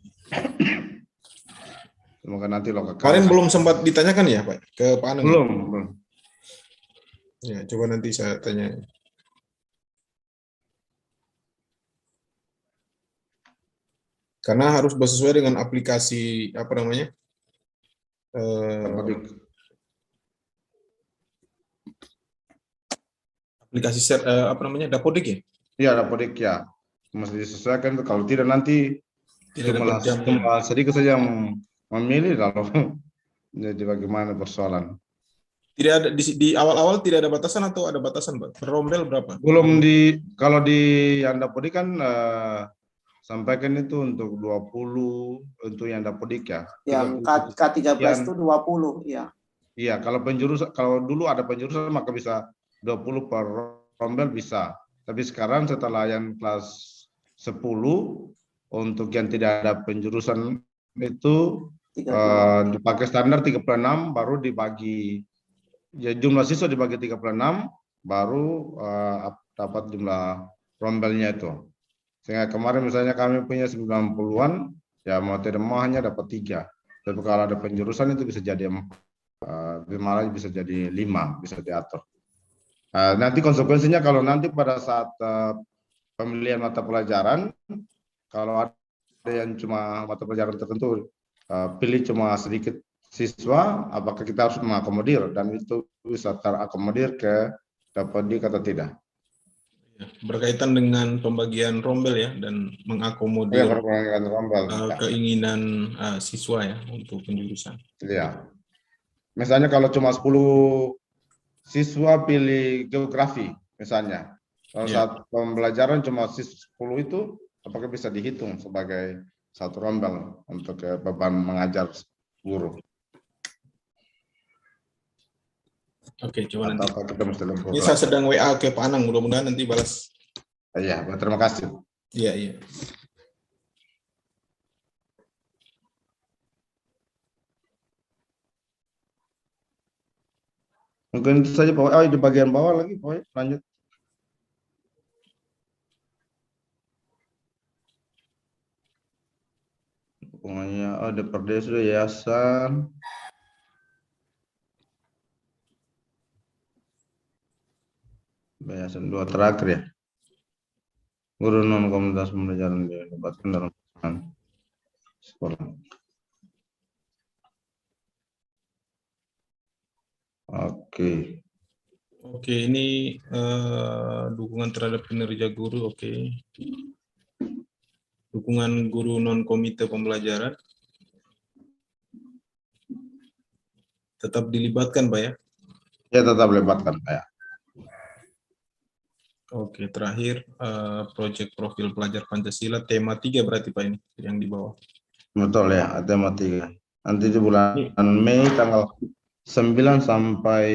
Semoga nanti lo Kemarin belum sempat ditanyakan ya, Pak, ke Pak Anang? Belum. Ya, coba nanti saya tanya. Karena harus sesuai dengan aplikasi apa namanya? Aplikasi apa namanya? Dapodik ya? Iya, Dapodik ya. Mesti disesuaikan, kalau tidak nanti Tidak dapat jam. cuma sedikit saja yang memilih, lalu jadi bagaimana persoalan. Tidak ada di awal-awal tidak ada batasan atau ada batasan, Pak? Per rombel berapa? Belum kalau di yang Dapodik kan sampaikan itu untuk 20 untuk yang Dapodik ya. Yang K13 itu 20 ya. Iya, kalau dulu ada penjurusan maka bisa 20 per rombel bisa. Tapi sekarang setelah yang kelas 10 untuk yang tidak ada penjurusan itu dipakai standar 36, baru dibagi ya, jumlah siswa dibagi 36 baru dapat jumlah rombelnya itu. Sehingga kemarin misalnya kami punya 90-an, ya mau tidak mau hanya dapat 3. Tapi kalau ada penjurusan itu bisa jadi 4, malah bisa jadi 5, bisa diatur. Nanti konsekuensinya kalau nanti pada saat pemilihan mata pelajaran, kalau ada yang cuma mata pelajaran tertentu pilih cuma sedikit siswa, apakah kita harus mengakomodir dan itu bisa terakomodir ke Dapodik atau tidak? Berkaitan dengan pembagian rombel ya, dan mengakomodir keinginan siswa ya untuk penjurusan. Iya. Misalnya kalau cuma 10 siswa pilih geografi misalnya, kalau saat pembelajaran cuma 10 itu, apakah bisa dihitung sebagai satu rombel untuk beban mengajar guru? Oke, coba nanti. Ini saya sedang WA ke Pak Anang, mudah-mudahan nanti balas. Iya, terima kasih. Iya, iya. Mungkin itu saja Pak. Di bagian bawah lagi Pak, lanjut. Pokoknya DPRD sudah, yayasan. Yayasan 2 terakhir ya. Guru non komunitas pembelajaran dilibatkan dalam sekolah. Oke. Oke, ini dukungan terhadap kinerja guru, oke. Dukungan guru non komite pembelajaran tetap dilibatkan, Pak ya? Ya, tetap dilibatkan, Pak ya. Oke, terakhir proyek profil pelajar Pancasila tema 3 berarti Pak ini yang di bawah. Betul ya, tema 3. Nanti di bulan Mei tanggal 9 sampai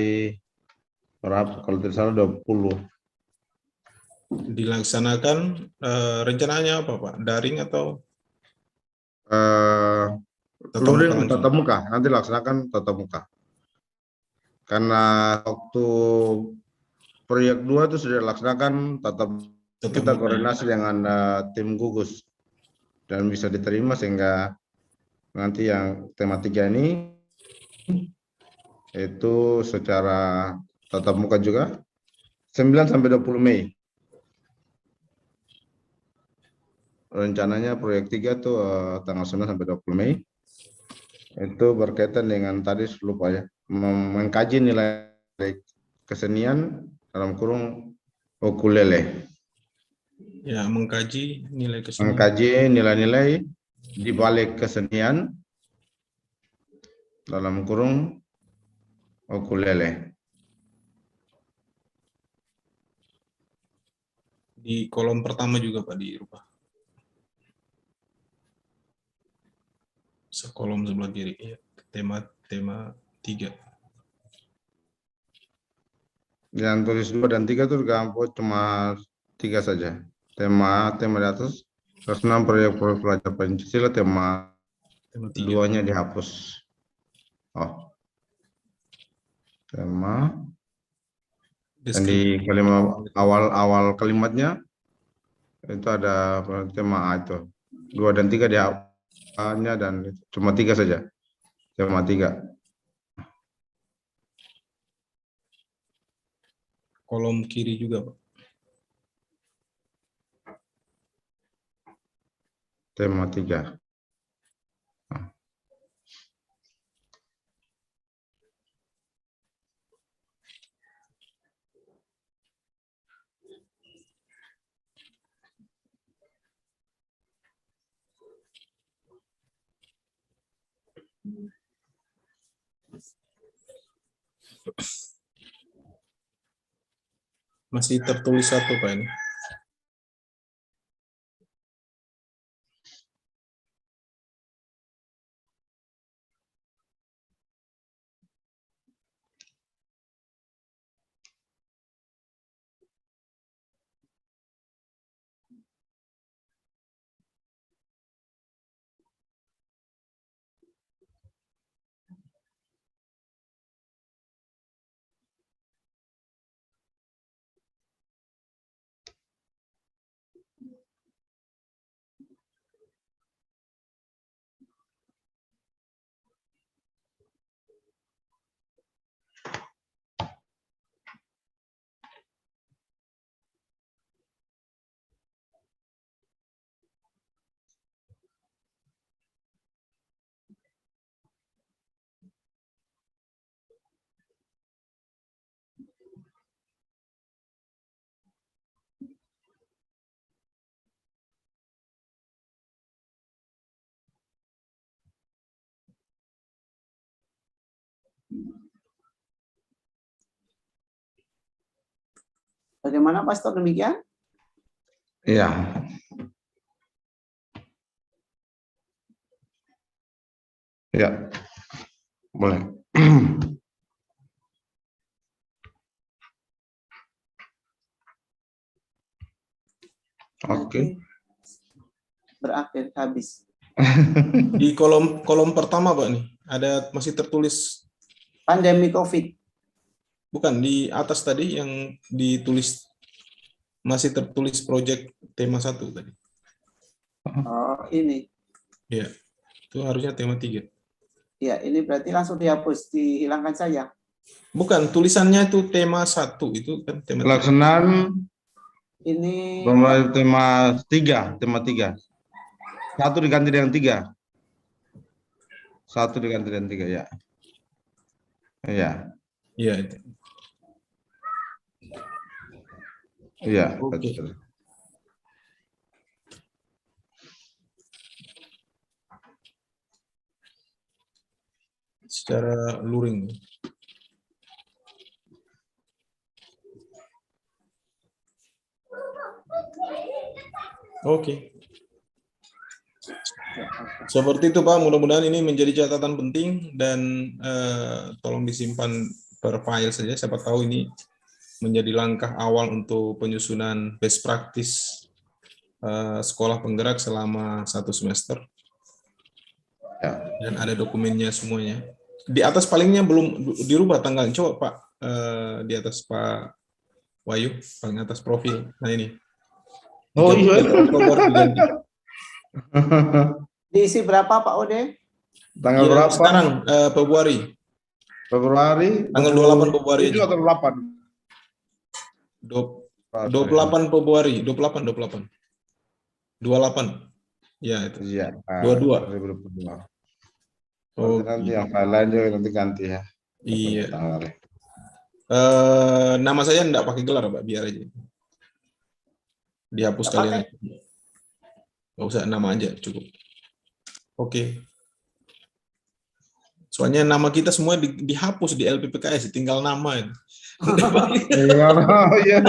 berapa kalau tidak salah 20. dilaksanakan rencananya apa Pak? Daring atau Luring langsung? tatap muka, nanti laksanakan tatap muka. Karena waktu proyek 2 itu sudah dilaksanakan tatap kita muka, koordinasi dengan tim gugus dan bisa diterima sehingga nanti yang tema 3 ini itu secara tatap muka juga 9 sampai 20 Mei. Rencananya proyek 3 itu tanggal 9 sampai 20 Mei. Itu berkaitan dengan tadi lupa ya, mengkaji nilai kesenian dalam kurung ukulele. Ya, mengkaji nilai kesenian. Mengkaji nilai-nilai di balik kesenian dalam kurung ukulele. Di kolom pertama juga Pak dirubah. Sekolom sebelah kiri ya. Tema 3. Yang tulis 2 dan 3 itu cuma 3 saja. Tema di atas, terus 6 proyek pelajar Pancasila, tema 2-nya dihapus. Oh. Tema dan di awal kalimatnya itu ada tema A itu. 2 dan 3 dihapusnya dan cuma 3 saja. Tema 3. Kolom kiri juga Pak. Tema 3. Masih tertulis 1 Pak ini. Bagaimana Pastor demikian? Iya. Ya. Boleh. Oke. Berakhir habis. Di kolom pertama Pak nih, ada masih tertulis Pandemi COVID. bukan di atas tadi yang ditulis masih tertulis proyek tema 1 tadi. Oh, ini. Ya. Itu harusnya tema 3. Ya, ini berarti langsung dihapus, dihilangkan saja. Bukan, tulisannya itu tema 1 itu kan tema 3. Pelaksanaan Ini tema 3, tema 3. 1 diganti dengan 3. 1 diganti dengan 3 ya. Iya. Iya itu. Iya, Oke. betul. Secara luring. Oke. Seperti itu Pak, mudah-mudahan ini menjadi catatan penting dan tolong disimpan per file saja, siapa tahu ini menjadi langkah awal untuk penyusunan best practice sekolah penggerak selama 1 semester. Ya. Dan ada dokumennya semuanya. Di atas palingnya belum dirubah tanggal. Coba Pak, di atas Pak Wahyu, paling atas profil. Nah ini. Oh iya. 31 Oktober diganti. Diisi berapa Pak Ode? Tanggal Iya, berapa? sekarang Februari. Februari. Tanggal 28 Februari 7 atau 8? 28 Februari, 28. Ya itu. Iya. 22. 2022. Oh, Nanti yang file lain juga nanti ganti ya. iya. Tanggalnya. Nama saya enggak pakai gelar, Pak, biar aja. Dihapus Nggak kalian. pakai? Nggak usah, nama aja cukup. Oke. Soalnya nama kita semua dihapus di LPPKS, tinggal nama itu. Iya.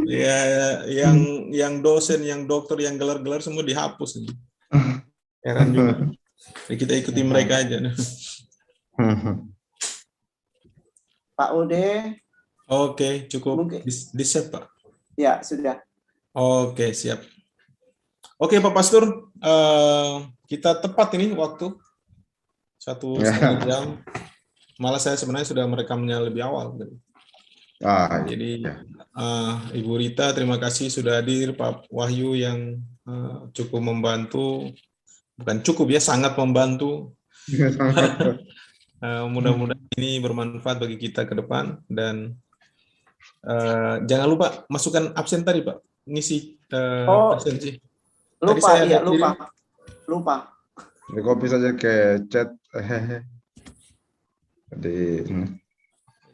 Ya, yang dosen, yang dokter, yang gelar-gelar semua dihapus. Heran juga. Jadi kita ikuti mereka aja. Pak Ode? Oke, cukup. Mungkin. Di-save, Pak. Ya, sudah. Oke, siap. Oke, Pak Pastur, kita tepat ini waktu 1,5 jam. Malah saya sebenarnya sudah merekamnya lebih awal. Jadi, Ibu Rita, terima kasih sudah hadir. Pak Wahyu yang cukup membantu, bukan cukup ya, sangat membantu. Mudah-mudahan ini bermanfaat bagi kita ke depan. Dan jangan lupa masukkan absen tadi, Pak, ngisi absensi. Lupa, iya, lupa. Di copy saja ke chat.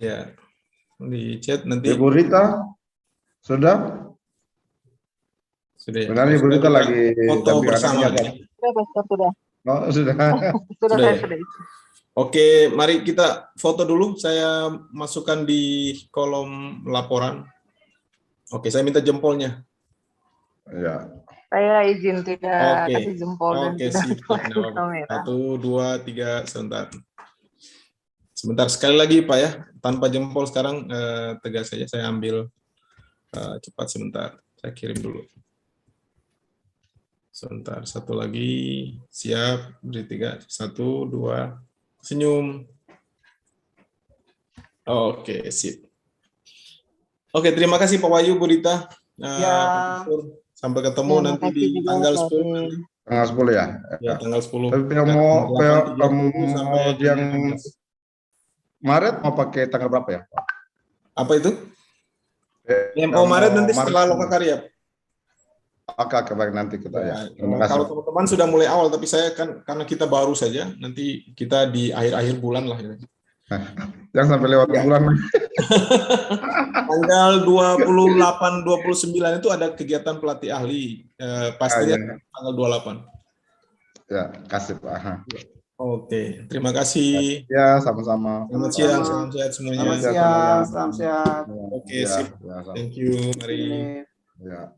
Ya, di chat nanti. Ibu Rita, sudah? Sudah ya. Sebenarnya Ibu Rita lagi foto bersama. Sudah, Pastor, sudah. Oh, sudah. Sudah, Sudah, saya ya? sudah. Oke, mari kita foto dulu. Saya masukkan di kolom laporan. Oke, saya minta jempolnya. Ya. Saya izin tidak Oke. kasih jempol dan Oke, tidak sip. kasih kamera. 1, 2, 3, sebentar. Sebentar, sekali lagi Pak ya. Tanpa jempol sekarang tegas saja. Saya ambil cepat sebentar. Saya kirim dulu. Sebentar, satu lagi. Siap, beri 3. 1, 2, senyum. Oke, sip. Oke, terima kasih Pak Wahyu, Bu Rita. Ya. Sampai ketemu Ya, nanti makasih di juga, tanggal Pak 10. Ade. Tanggal 10 ya? Ya, tanggal 10. Tapi yang mau sampai yang 15. Maret mau pakai tanggal berapa ya? Apa itu? MO Maret nanti setelah Lokakarya. Oke, baik, nanti kita ya. Terima kasih. Kalau teman-teman sudah mulai awal, tapi saya kan karena kita baru saja, nanti kita di akhir-akhir bulan lah. Ya. Yang sampai lewat bulan. Tanggal 28, 29 itu ada kegiatan pelatih ahli. Pastinya tanggal 28. Ya, kasih Pak. Oke, terima kasih. Ya, sama-sama. Selamat siang, salam sehat semuanya. Selamat siang, salam sehat. Oke, sip. Thank you. Mari. Ya.